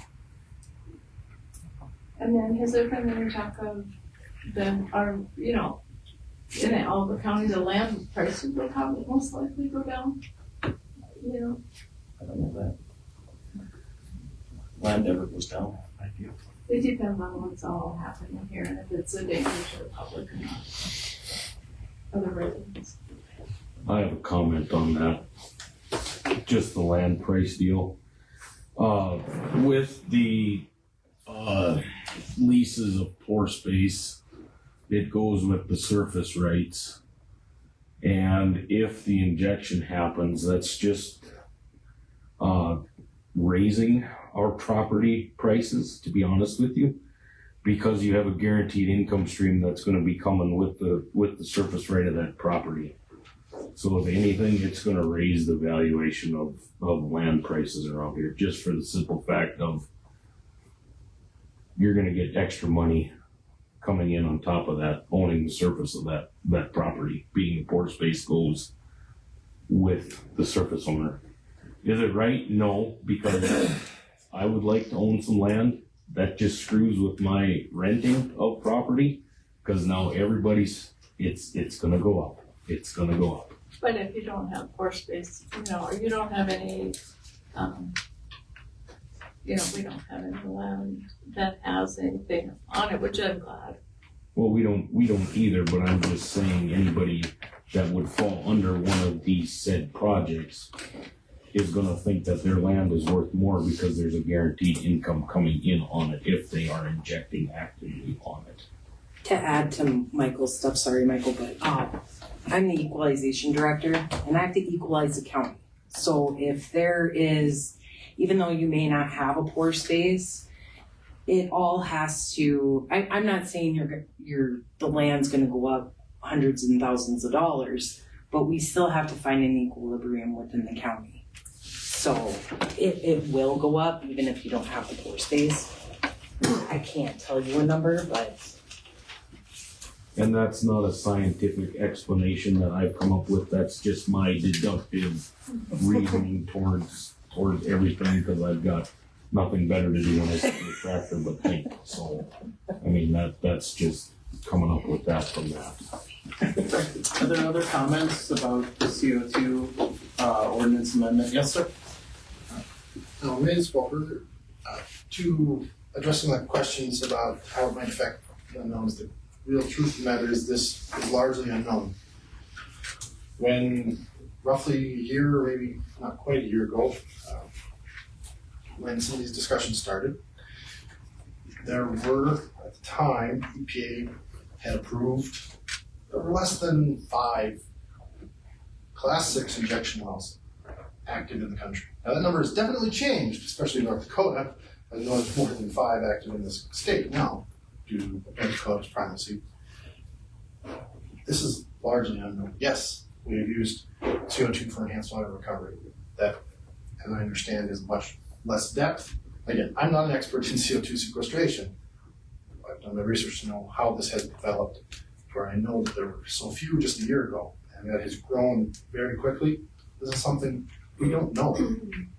And then has there been any talk of in Oliver County, the land prices will probably most likely go down? You know? I don't know that. Land never goes down, I feel. It depends on what's all happening here and if it's a danger to the public or not. Other residents. I have a comment on that. Just the land price deal. With the leases of pore space, it goes with the surface rights. And if the injection happens, that's just raising our property prices, to be honest with you, because you have a guaranteed income stream that's going to be coming with the surface right of that property. So if anything, it's going to raise the valuation of land prices around here, just for the simple fact of you're going to get extra money coming in on top of that, owning the surface of that property, being the pore space goes with the surface owner. Is it right? No, because I would like to own some land. That just screws with my renting of property, because now everybody's, it's gonna go up. It's gonna go up. But if you don't have pore space, or you don't have any, we don't have any land that has anything on it, which I'm glad. Well, we don't either, but I'm just saying anybody that would fall under one of these said projects is gonna think that their land is worth more because there's a guaranteed income coming in on it if they are injecting actively on it. To add to Michael's stuff, sorry Michael, but I'm the equalization director and I have to equalize the county. So if there is, even though you may not have a pore space, it all has to, I'm not saying the land's gonna go up hundreds and thousands of dollars, but we still have to find an equilibrium within the county. So it will go up even if you don't have the pore space. I can't tell you a number, but. And that's not a scientific explanation that I've come up with. That's just my deductive reasoning towards everything, because I've got nothing better to do when I sit in the tractor but think. So, I mean, that's just coming up with that from that. Are there other comments about the CO2 ordinance amendment? Yes, sir. Ms. Walker, to addressing my questions about how it might affect the unknowns, the real truth of the matter is this is largely unknown. When roughly a year, maybe not quite a year ago, when some of these discussions started, there were, at the time, EPA had approved, there were less than 5 Class 6 injection wells active in the country. Now that number has definitely changed, especially in North Dakota. I know there's more than 5 active in this state now, due to North Dakota's primacy. This is largely unknown. Yes, we have used CO2 for enhanced water recovery. That, as I understand, is much less depth. Again, I'm not an expert in CO2 sequestration. I've done my research to know how this has developed, where I know that there were so few just a year ago, and that has grown very quickly. This is something we don't know.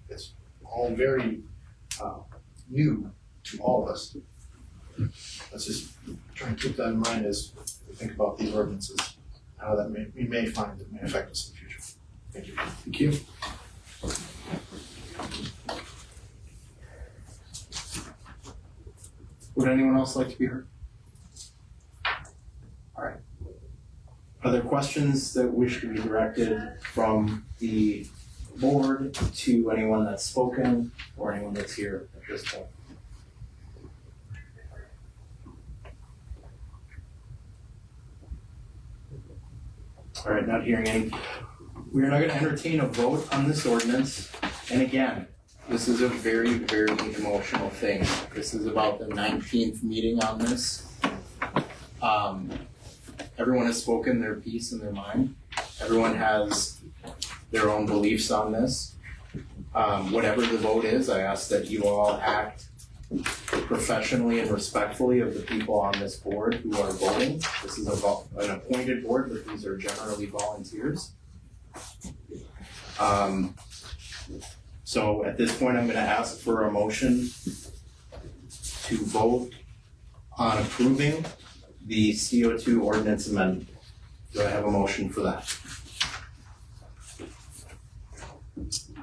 It's all very new to all of us. Let's just try and keep that in mind as we think about these ordinances, how that we may find that may affect us in the future. Thank you. Thank you. Would anyone else like to be heard? All right. Are there questions that wish to be directed from the board to anyone that's spoken or anyone that's here at this point? All right, not hearing any. We are now going to entertain a vote on this ordinance. And again, this is a very, very emotional thing. This is about the 19th meeting on this. Everyone has spoken their piece in their mind. Everyone has their own beliefs on this. Whatever the vote is, I ask that you all act professionally and respectfully of the people on this board who are voting. This is an appointed board, but these are generally volunteers. So at this point, I'm going to ask for a motion to vote on approving the CO2 ordinance amendment. Do I have a motion for that?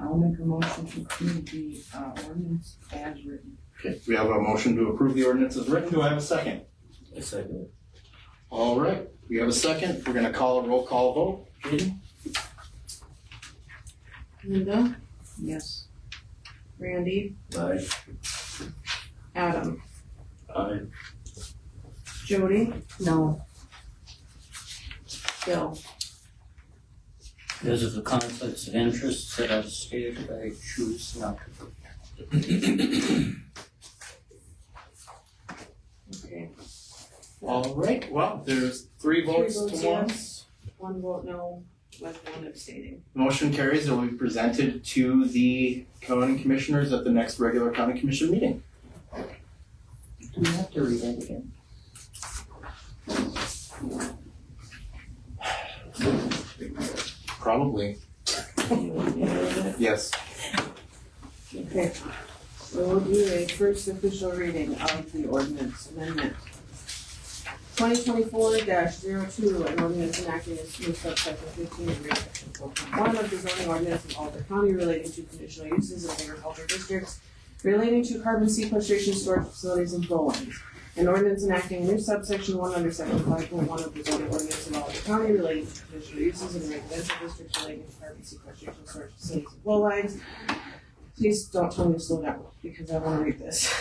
I'll make a motion to approve the ordinance as written. Okay, we have a motion to approve the ordinance as written. Do I have a second? A second. All right, we have a second. We're going to call a roll call vote. Jaden? Linda, Yes. Randy, Aye. Adam, Aye. Jody, No. Bill. Because of the conflicts of interest that I've stated, I choose not to. Okay. All right, well, there's three votes to one. Yes, one vote no, with one abstaining. Motion carries and will be presented to the county commissioners at the next regular county commission meeting. Do we have to read that again? Probably. Yes. Okay, so we'll do a first official reading of the ordinance amendment. 2024-02, an ordinance enacting a new subsection 15 and section 4.1 of the zoning ordinance of Alder County relating to conditional uses in agricultural districts, relating to carbon sequestration storage facilities and flow lines. An ordinance enacting a new subsection 1 under section 5.1 of the zoning ordinance of Alder County relating to conditional uses in residential districts relating to carbon sequestration storage facilities and flow lines. Please don't tell me to slow down, because I want to read this.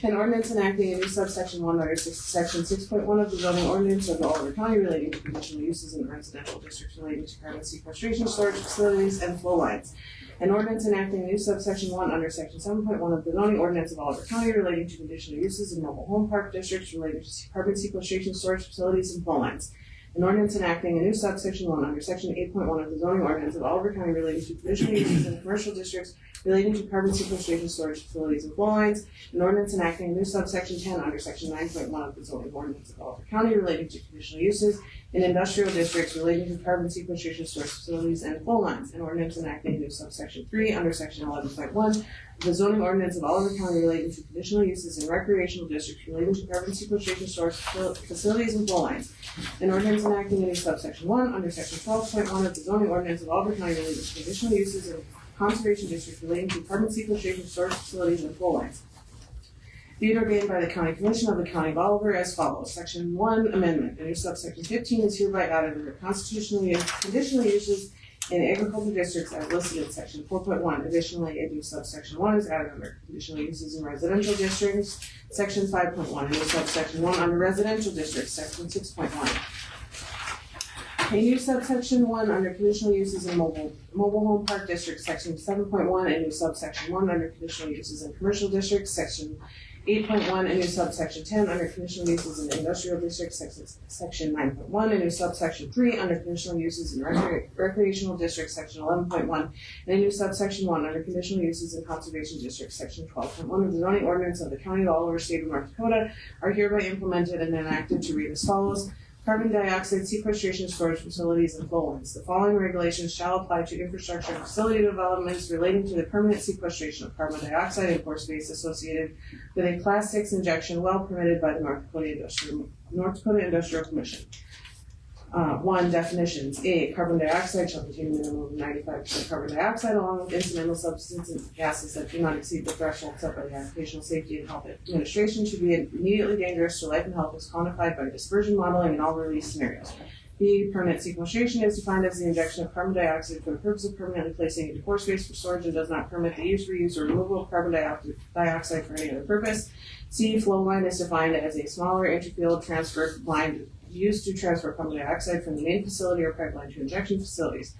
An ordinance enacting a new subsection 1 under section 6.1 of the zoning ordinance of Alder County relating to conditional uses in residential districts relating to carbon sequestration storage facilities and flow lines. An ordinance enacting a new subsection 1 under section 7.1 of the zoning ordinance of Alder County relating to conditional uses in mobile home park districts relating to carbon sequestration storage facilities and flow lines. An ordinance enacting a new subsection 1 under section 8.1 of the zoning ordinance of Oliver County relating to conditional uses in commercial districts relating to carbon sequestration storage facilities and flow lines. An ordinance enacting a new subsection 10 under section 9.1 of the zoning ordinance of Oliver County relating to conditional uses in industrial districts relating to carbon sequestration storage facilities and flow lines. An ordinance enacting a new subsection 3 under section 11.1 the zoning ordinance of Oliver County relating to conditional uses in recreational districts relating to carbon sequestration storage facilities and flow lines. An ordinance enacting a new subsection 1 under section 12.1 of the zoning ordinance of Oliver County relating to conditional uses in conservation districts relating to carbon sequestration storage facilities and flow lines. Be it ordained by the County Commission of the County of Oliver as follows. Section 1 amendment. A new subsection 15 is hereby added under conditional uses in agricultural districts as listed in section 4.1. Additionally, a new subsection 1 is added under conditional uses in residential districts, section 5.1. A new subsection 1 under residential districts, section 6.1. A new subsection 1 under conditional uses in mobile home park districts, section 7.1. A new subsection 1 under conditional uses in commercial districts, section 8.1, a new subsection 10 under conditional uses in industrial districts, section 9.1, a new subsection 3 under conditional uses in recreational districts, section 11.1, and a new subsection 1 under conditional uses in conservation districts, section 12.1 of the zoning ordinance of the County of Oliver, State of North Dakota, are hereby implemented and enacted to read as follows. carbon dioxide sequestration storage facilities and flow lines. The following regulations shall apply to infrastructure and facility developments relating to the permanent sequestration of carbon dioxide in pore space associated with a Class 6 injection well permitted by the North Dakota Industrial Commission. 1. Definitions. A. Carbon dioxide shall contain a minimum of 95% carbon dioxide along with incidental substances and gases that do not exceed the threshold set by the Occupational Safety and Health Administration should be immediately dangerous to life and health as quantified by dispersion modeling in all release scenarios. B. Permanent sequestration is defined as the injection of carbon dioxide for the purpose of permanently placing it into pore space for storage and does not permit the use, reuse, or removal of carbon dioxide for any other purpose. C. Flow line is defined as a smaller interfield transfer line used to transfer carbon dioxide from the main facility or pipeline to injection facilities.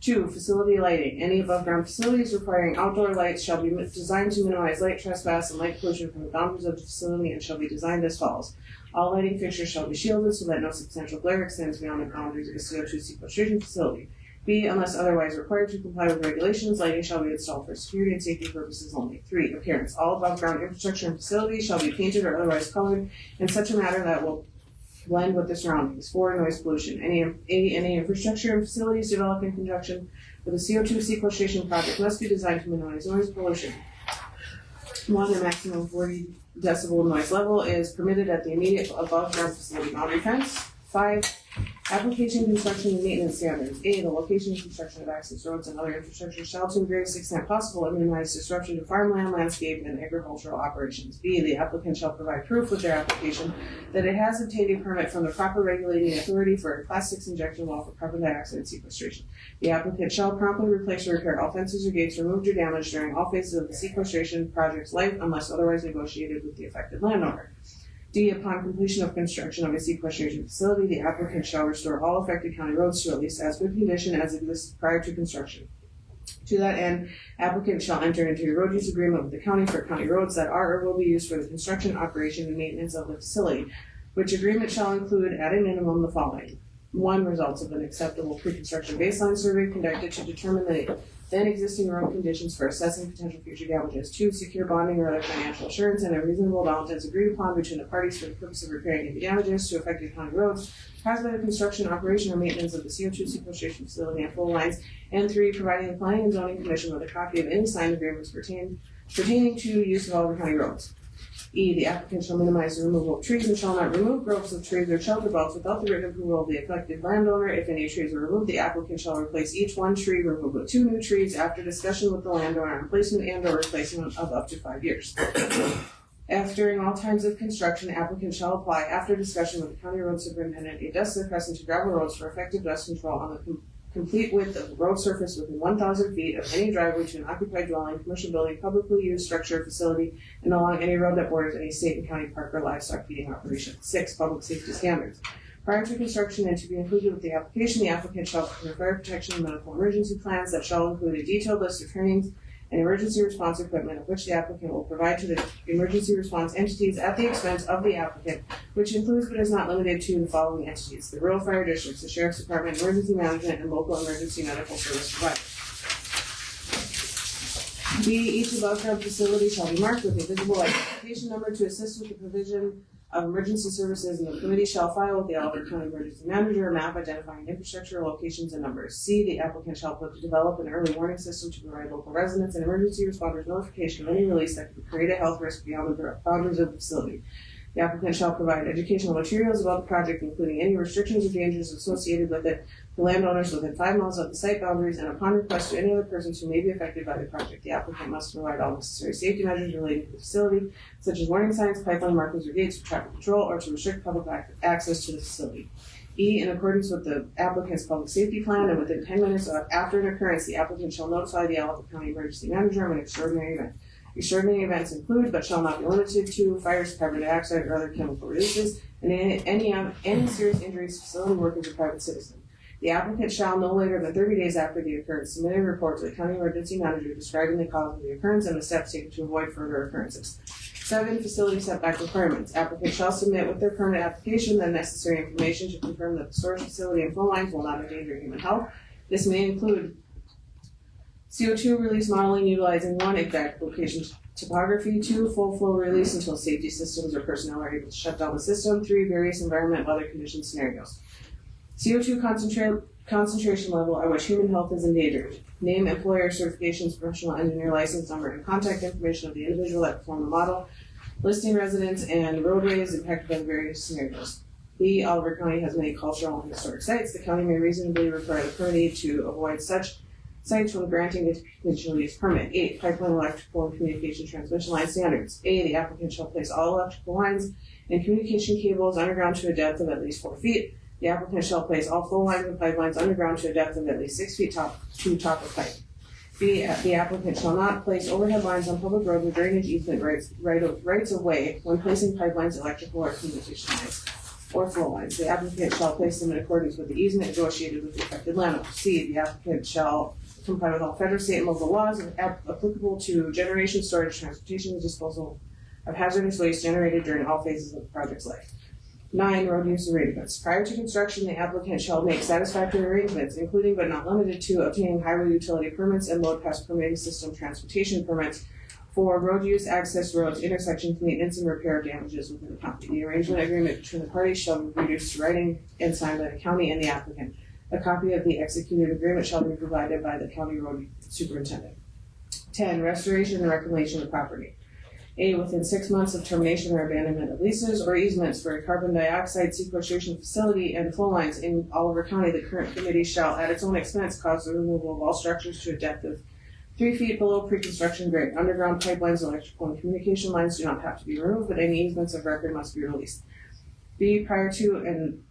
2. Facility lighting. Any above-ground facilities requiring outdoor lights shall be designed to minimize light trespass and light pollution from the boundaries of the facility and shall be designed as follows. All lighting fixtures shall be shielded so that no substantial glare extends beyond the boundaries of a CO2 sequestration facility. B. Unless otherwise required to comply with regulations, lighting shall be installed for security and safety purposes only. 3. Appearance. All above-ground infrastructure and facilities shall be painted or otherwise colored in such a manner that will blend with the surroundings. 4. Noise pollution. Any infrastructure and facilities developed in conjunction with a CO2 sequestration project must be designed to minimize noise pollution. 1. A maximum 40 decibel noise level is permitted at the immediate above-ground facility boundary fence. 5. Application, construction, and maintenance standards. A. The location and construction of access roads and other infrastructure shall, to the greatest extent possible, minimize disruption to farmland, landscape, and agricultural operations. B. The applicant shall provide proof with their application that it has obtained a permit from the proper regulating authority for a Class 6 injection well for carbon dioxide sequestration. The applicant shall promptly replace or repair all fences or gates removed or damaged during all phases of the sequestration project's life unless otherwise negotiated with the affected landowner. D. Upon completion of construction of a sequestration facility, the applicant shall restore all affected county roads to at least as good condition as existed prior to construction. To that end, applicant shall enter into a road use agreement with the county for county roads that are or will be used for the construction, operation, and maintenance of the facility, which agreement shall include at a minimum the following. 1. Results of an acceptable pre-construction baseline survey conducted to determine the then existing road conditions for assessing potential future damages. 2. Secure bonding or other financial assurance and a reasonable amount as agreed upon between the parties for the purpose of repairing any damages to affected county roads caused by the construction, operation, or maintenance of the CO2 sequestration facility and flow lines. And 3. Providing the Planning and Zoning Commission with a copy of any signed agreements pertaining to use of Oliver County roads. E. The applicant shall minimize the removal of trees and shall not remove groves of trees or shelter belts without the written approval of the affected landowner. If any trees are removed, the applicant shall replace each one tree removed with 2 new trees after discussion with the landowner on placement and or replacement of up to 5 years. During all times of construction, the applicant shall apply, after discussion with the county road superintendent, a dust suppressant to gravel roads for effective dust control on the complete width of the road surface within 1,000 feet of any driveway to an occupied dwelling, commercial building, publicly used structure, facility, and along any road that borders any state and county park or livestock feeding operation. 6. Public safety standards. Prior to construction and to be included with the application, the applicant shall prepare fire protection and medical emergency plans that shall include a detailed list of trainings and emergency response equipment of which the applicant will provide to the emergency response entities at the expense of the applicant, which includes but is not limited to the following entities: the rural fire districts, the sheriff's department, emergency management, and local emergency medical service providers. B. Each above-ground facility shall be marked with a visible identification number to assist with the provision of emergency services, and the committee shall file with the Oliver County Emergency Manager a map identifying infrastructure, locations, and numbers. C. The applicant shall develop an early warning system to provide local residents and emergency responders notification of any release that could create a health risk beyond the boundaries of the facility. The applicant shall provide educational materials about the project, including any restrictions or dangers associated with it, to landowners within 5 miles of the site boundaries, and upon request to any other persons who may be affected by the project. The applicant must provide all necessary safety measures related to the facility, such as warning signs, pipeline markers, or gates for traffic control, or to restrict public access to the facility. E. In accordance with the applicant's public safety plan and within 10 minutes after an occurrence, the applicant shall notify the Oliver County Emergency Manager of an extraordinary event. Extraordinary events include, but shall not be limited to, fires, carbon dioxide, or other chemical releases, and any serious injuries to facility workers or private citizen. The applicant shall, no later than 30 days after the occurrence, submit a report to the county emergency manager describing the cause of the occurrence and the steps taken to avoid further occurrences. 7. Facility setback requirements. Applicants shall submit with their permit application the necessary information to confirm that the storage facility and flow lines will not endanger human health. This may include CO2 release modeling utilizing 1. Exact locations topography. 2, full flow release until safety systems or personnel are able to shut down the system. 3, various environment weather condition scenarios. CO2 concentration level at which human health is endangered. Name, employer, certifications, professional engineer license number, and contact information of the individual that performed the model. Listing residents and roadways impacted by the various scenarios. B, Oliver County has many cultural and historic sites. The county may reasonably require the permittee to avoid such sites when granting a conditional use permit. 8, pipeline, electrical, and communication transmission line standards. A, the applicant shall place all electrical lines and communication cables underground to a depth of at least 4 feet. The applicant shall place all flow lines and pipelines underground to a depth of at least 6 feet to top of pipe. B, the applicant shall not place overhead lines on public roads or drainage easement rights of way when placing pipelines, electrical, or communication lines, or flow lines. The applicant shall place them in accordance with the easement negotiated with the affected landowner. C, the applicant shall comply with all federal, state, and local laws applicable to generation, storage, transportation, and disposal of hazardous waste generated during all phases of the project's life. 9, road use arrangements. Prior to construction, the applicant shall make satisfactory arrangements, including but not limited to obtaining highway utility permits and load pass permitting system transportation permits for road use, access roads, intersections, maintenance, and repair of damages within the county. The arrangement agreement between the parties shall be reduced to writing and signed by the county and the applicant. A copy of the executed agreement shall be provided by the county road superintendent. 10, restoration and reclamation of property. A, within 6 months of termination or abandonment of leases or easements for a carbon dioxide sequestration facility and flow lines in Oliver County, the current committee shall, at its own expense, cause the removal of all structures to a depth of 3 feet below pre-construction grade. Underground pipelines, electrical, and communication lines do not have to be removed, but any easements of record must be released. B, prior to and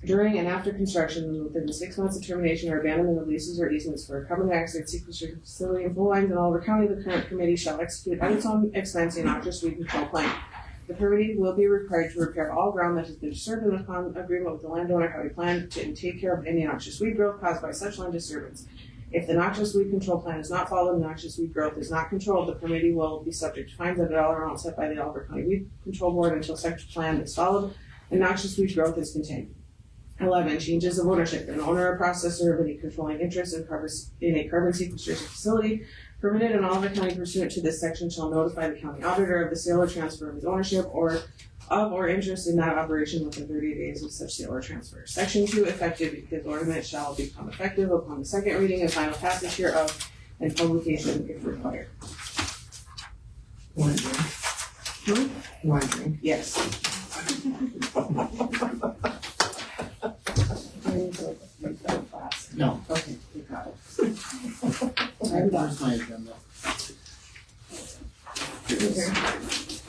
during and after construction, within 6 months of termination or abandonment of leases or easements for a carbon dioxide sequestration facility and flow lines in Oliver County, the current committee shall execute at its own expense a noxious weed control plan. The permittee will be required to repair all ground that has been disturbed, and upon agreement with the landowner, have a plan to take care of any noxious weed growth caused by such land disturbance. If the noxious weed control plan is not followed and noxious weed growth is not controlled, the permittee will be subject to fines at a dollar amount set by the Oliver County Weed Control Board until such plan is followed and noxious weed growth is contained. 11, changes of ownership. An owner or processor of any controlling interest in a carbon sequestration facility permitted in Oliver County pursuant to this section shall notify the county auditor of the sale or transfer of his ownership or interest in that operation within 30 days of such sale or transfer. Section 2, effective. This ordinance shall become effective upon the second reading and final passage hereof and publication if required. One drink. One drink. Yes. No. Okay, you got it. I'm done. Where's my agenda? Here it is.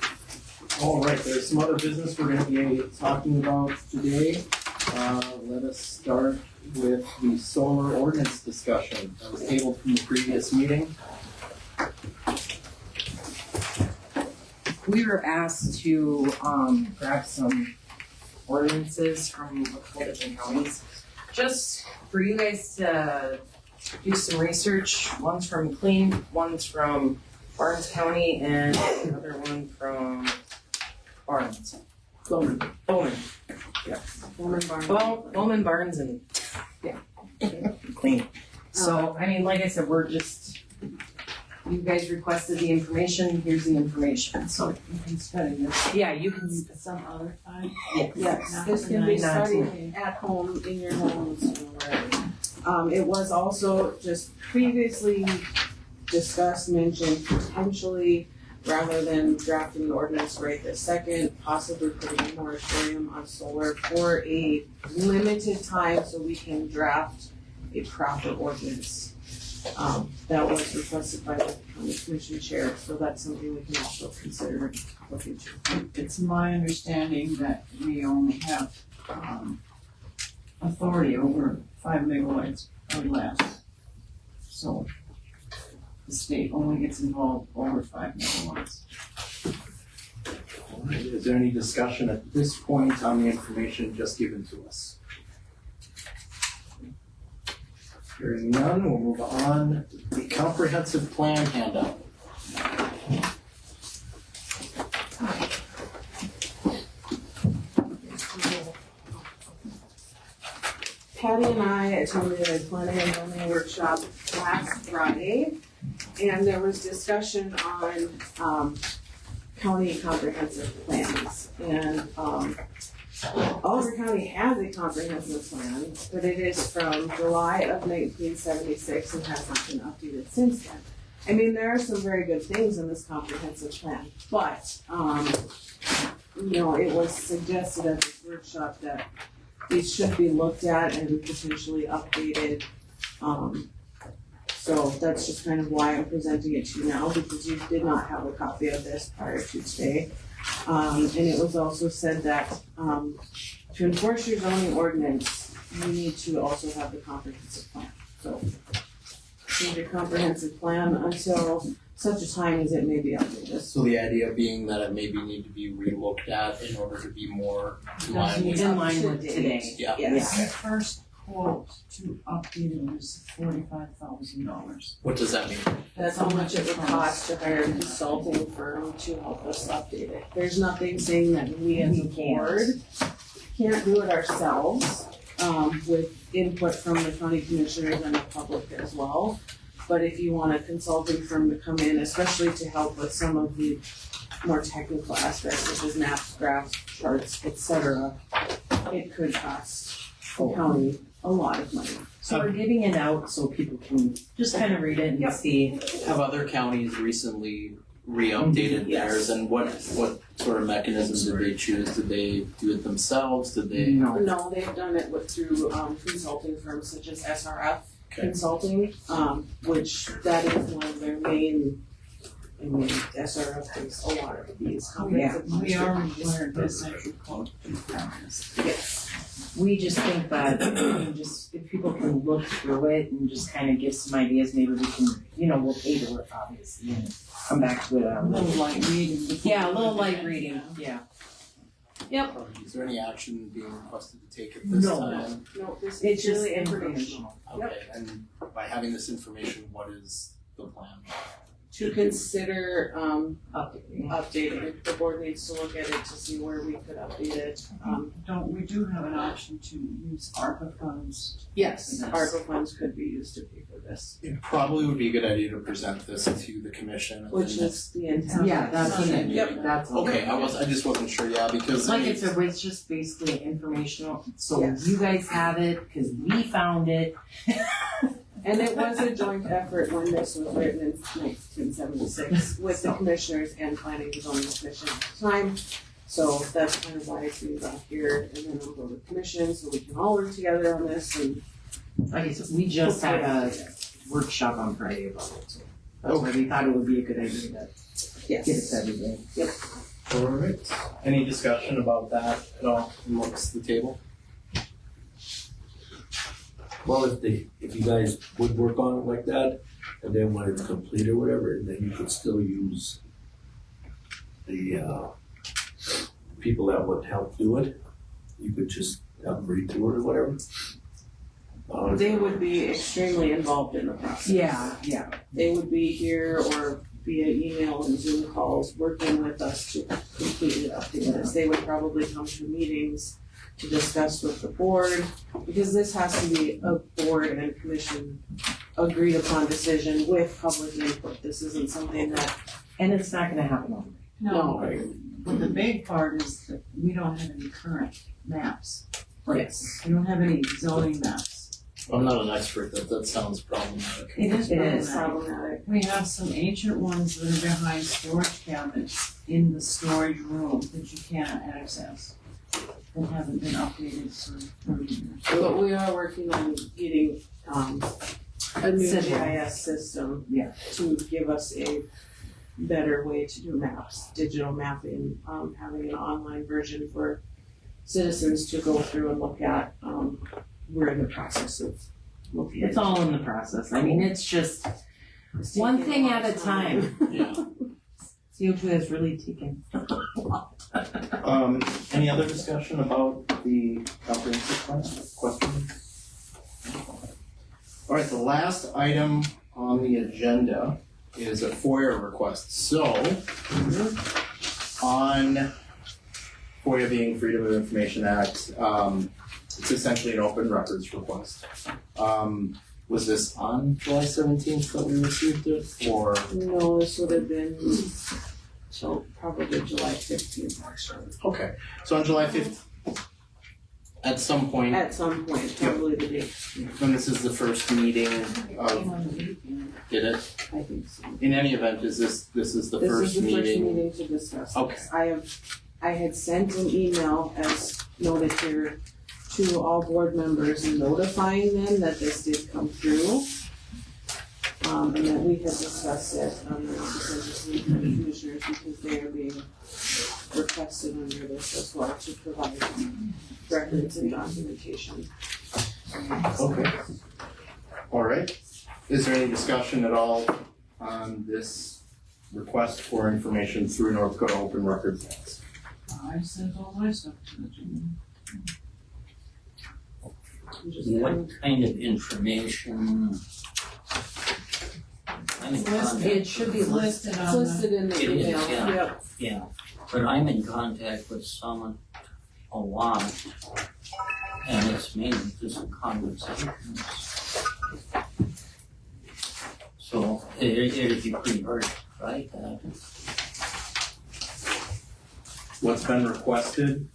All right, there's some other business we're gonna be talking about today. Let us start with the solar ordinance discussion that was tabled from the previous meeting. We were asked to grab some ordinances from multiple different counties, just for you guys to do some research. One's from McLean, one's from Barnes County, and another one from Barnes. Bowman. Yeah. Bowman, Barnes, and yeah, McLean. So, I mean, like I said, we're just, you guys requested the information, here's the information, so You can study this yeah, you can, some other time. Yes, this can be studied at home, in your homes, or wherever. It was also just previously discussed, mentioned potentially, rather than drafting an ordinance right this second, possibly putting a moratorium on solar for a limited time so we can draft a proper ordinance. That was requested by the county commission chair, so that's something we can also consider look into. It's my understanding that we only have, authority over 5 megawatts or less. So the state only gets involved over 5 megawatts. All right, is there any discussion at this point on the information just given to us? Hearing none, we'll move on. The comprehensive plan handout. Patty and I attended a planning and zoning workshop last Friday. and there was discussion on, county comprehensive plans. And, Oliver County has a comprehensive plan, but it is from July of 1976 and has not been updated since then. I mean, there are some very good things in this comprehensive plan, but, you know, it was suggested at this workshop that these should be looked at and potentially updated. So that's just kind of why I'm presenting it to you now, because you did not have a copy of this prior to today. And it was also said that, to enforce your zoning ordinance, you need to also have the comprehensive plan. So, need your comprehensive plan until such a time as it may be updated. So the idea being that it maybe need to be relooked at in order to be more in line with. In line with today. Yeah. Yes. The first quote to update it was $45,000. What does that mean? That's how much it would cost to hire a consulting firm to help us update it. There's nothing saying that we as a board can't do it ourselves, with input from the county commissioners and the public as well. But if you want a consulting firm to come in, especially to help with some of the more technical aspects such as maps, graphs, charts, etc., it could cost the county a lot of money. So we're giving it out so people can just kind of read it and see. Have other counties recently re-updated theirs, and what sort of mechanisms did they choose? Did they do it themselves? Did they? No, they've done it through consulting firms such as SRF Consulting, which that is one of their main. I mean, SRF does a lot of these comprehensive plans. We are required by central code to do this. Yes. We just think that, just if people can look through it and just kind of give some ideas, maybe we can, we'll pay to it obviously and come back to it. A little light reading. Yeah, a little light reading, yeah. Yep. Is there any action being requested to take at this time? No, this It's is just really informational. Okay, and by having this information, what is the plan? To consider updating. The board needs to look at it to see where we could update it. We do have an option to use ARPA funds. Yes, ARPA funds could be used to pay for this. It probably would be a good idea to present this to the commission. Which is the intent. Yeah, that's what it, Yep. that's. Okay, I just wasn't sure, yeah, because. Like I said, it's just basically informational, so Yes. you guys have it, cause we found it. And it was a joint effort when this was written in 1976 with the commissioners and planning and zoning commission at the time. So that's kind of why it's being brought here, and then I'll go to commission so we can all work together on this and. Like I said, we just had a workshop on Friday about it, so that's why we thought it would be a good idea to get it to everybody. Yep. Alright, any discussion about that at all amongst the table? Well, if you guys would work on it like that, and then when it's complete or whatever, then you could still use the people that would help do it. You could just have them read through it or whatever. They would be extremely involved in the process. Yeah. They would be here or via email and Zoom calls, working with us to completely update this. They would probably come to meetings to discuss with the board, because this has to be a board and commission agreed upon decision with public input. This isn't something that. And it's not gonna happen overnight. No. But the big part is that we don't have any current maps. Yes. We don't have any zoning maps. I'm not an expert, that sounds problematic. It is problematic. problematic. We have some ancient ones that are behind storage cabinets in the storage room that you can't access. That haven't been updated for 30 years. But we are working on getting a new System. GIS system Yeah. to give us a better way to do maps, digital mapping, having an online version for citizens to go through and look at. We're in the process of looking at. It's all in the process, I mean, it's just one thing at a time. Yeah. CO2 has really taken a lot. Any other discussion about the comprehensive plan? Questions? All right, the last item on the agenda is a FOIA request. So, on FOIA being Freedom of Information Act, it's essentially an open records request. Was this on July 17th that we received it, or? No, this would have been, so probably July 15th. Okay, so on July 5th, at some point, At some point, probably the date. when this is the first meeting of, did it? I think so. In any event, this is the This is first the first meeting? meeting to discuss Okay. this. I had sent an email as noted here to all board members notifying them that this did come through. And that we had discussed it, on the Central Commissioners, because they are being requested under this as well to provide records and documentation. Okay. All right. Is there any discussion at all on this request for information through North Dakota Open Records Act? I sent all my stuff to the gentleman. What kind of information? I'm in contact. It should be listed It's on the. listed in the It is, email, yeah. yep. Yeah, but I'm in contact with someone a lot, and it's mainly just conversations. So it'd be pretty hard to write that. What's been requested,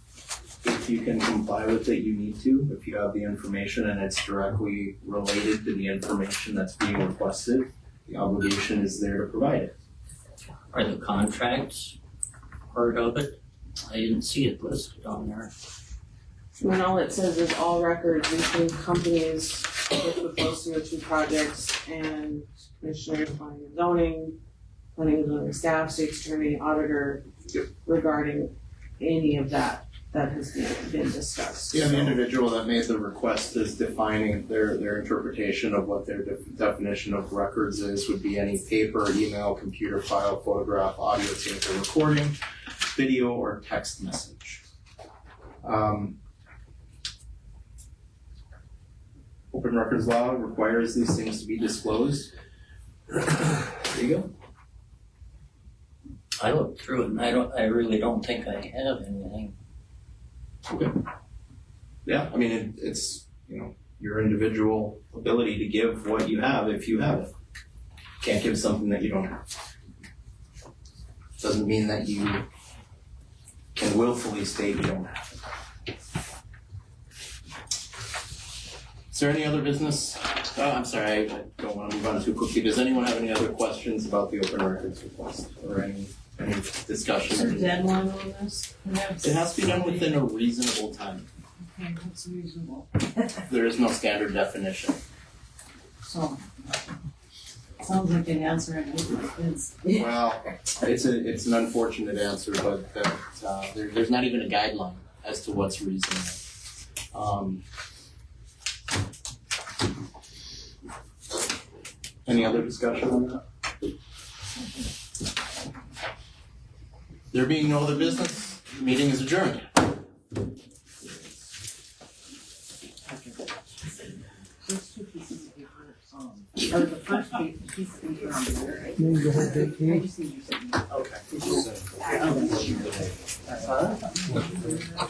if you can comply with it, you need to. If you have the information and it's directly related to the information that's being requested, the obligation is there to provide it. Are the contracts part of it? I didn't see it listed on there. When all it says is all records between companies with proposed CO2 projects and commissioners, planning and zoning staff, state's attorney, auditor, regarding any of that has been discussed. Yeah, the individual that made the request is defining their interpretation of what their definition of records is, would be any paper, email, computer file, photograph, audio tape or recording, video or text message. Open records law requires these things to be disclosed. There you go. I looked through it and I really don't think I have anything. Okay. Yeah, I mean, it's, your individual ability to give what you have if you have it. Can't give something that you don't have. Doesn't mean that you can willfully state you don't have it. Is there any other business? Oh, I'm sorry, I don't want to move on too quickly. Does anyone have any other questions about the open records request or any discussion? Is there a deadline on this? It has to be done within a reasonable time. Okay, what's reasonable? There is no standard definition. So, sounds like an answer I hate my kids. Well, it's an unfortunate answer, but there's not even a guideline as to what's reasonable. Any other discussion on that? There being no other business, the meeting is adjourned. First two pieces of paper, or the first piece of paper on there, right? Maybe the whole big I page. just need your signature. Okay. Huh?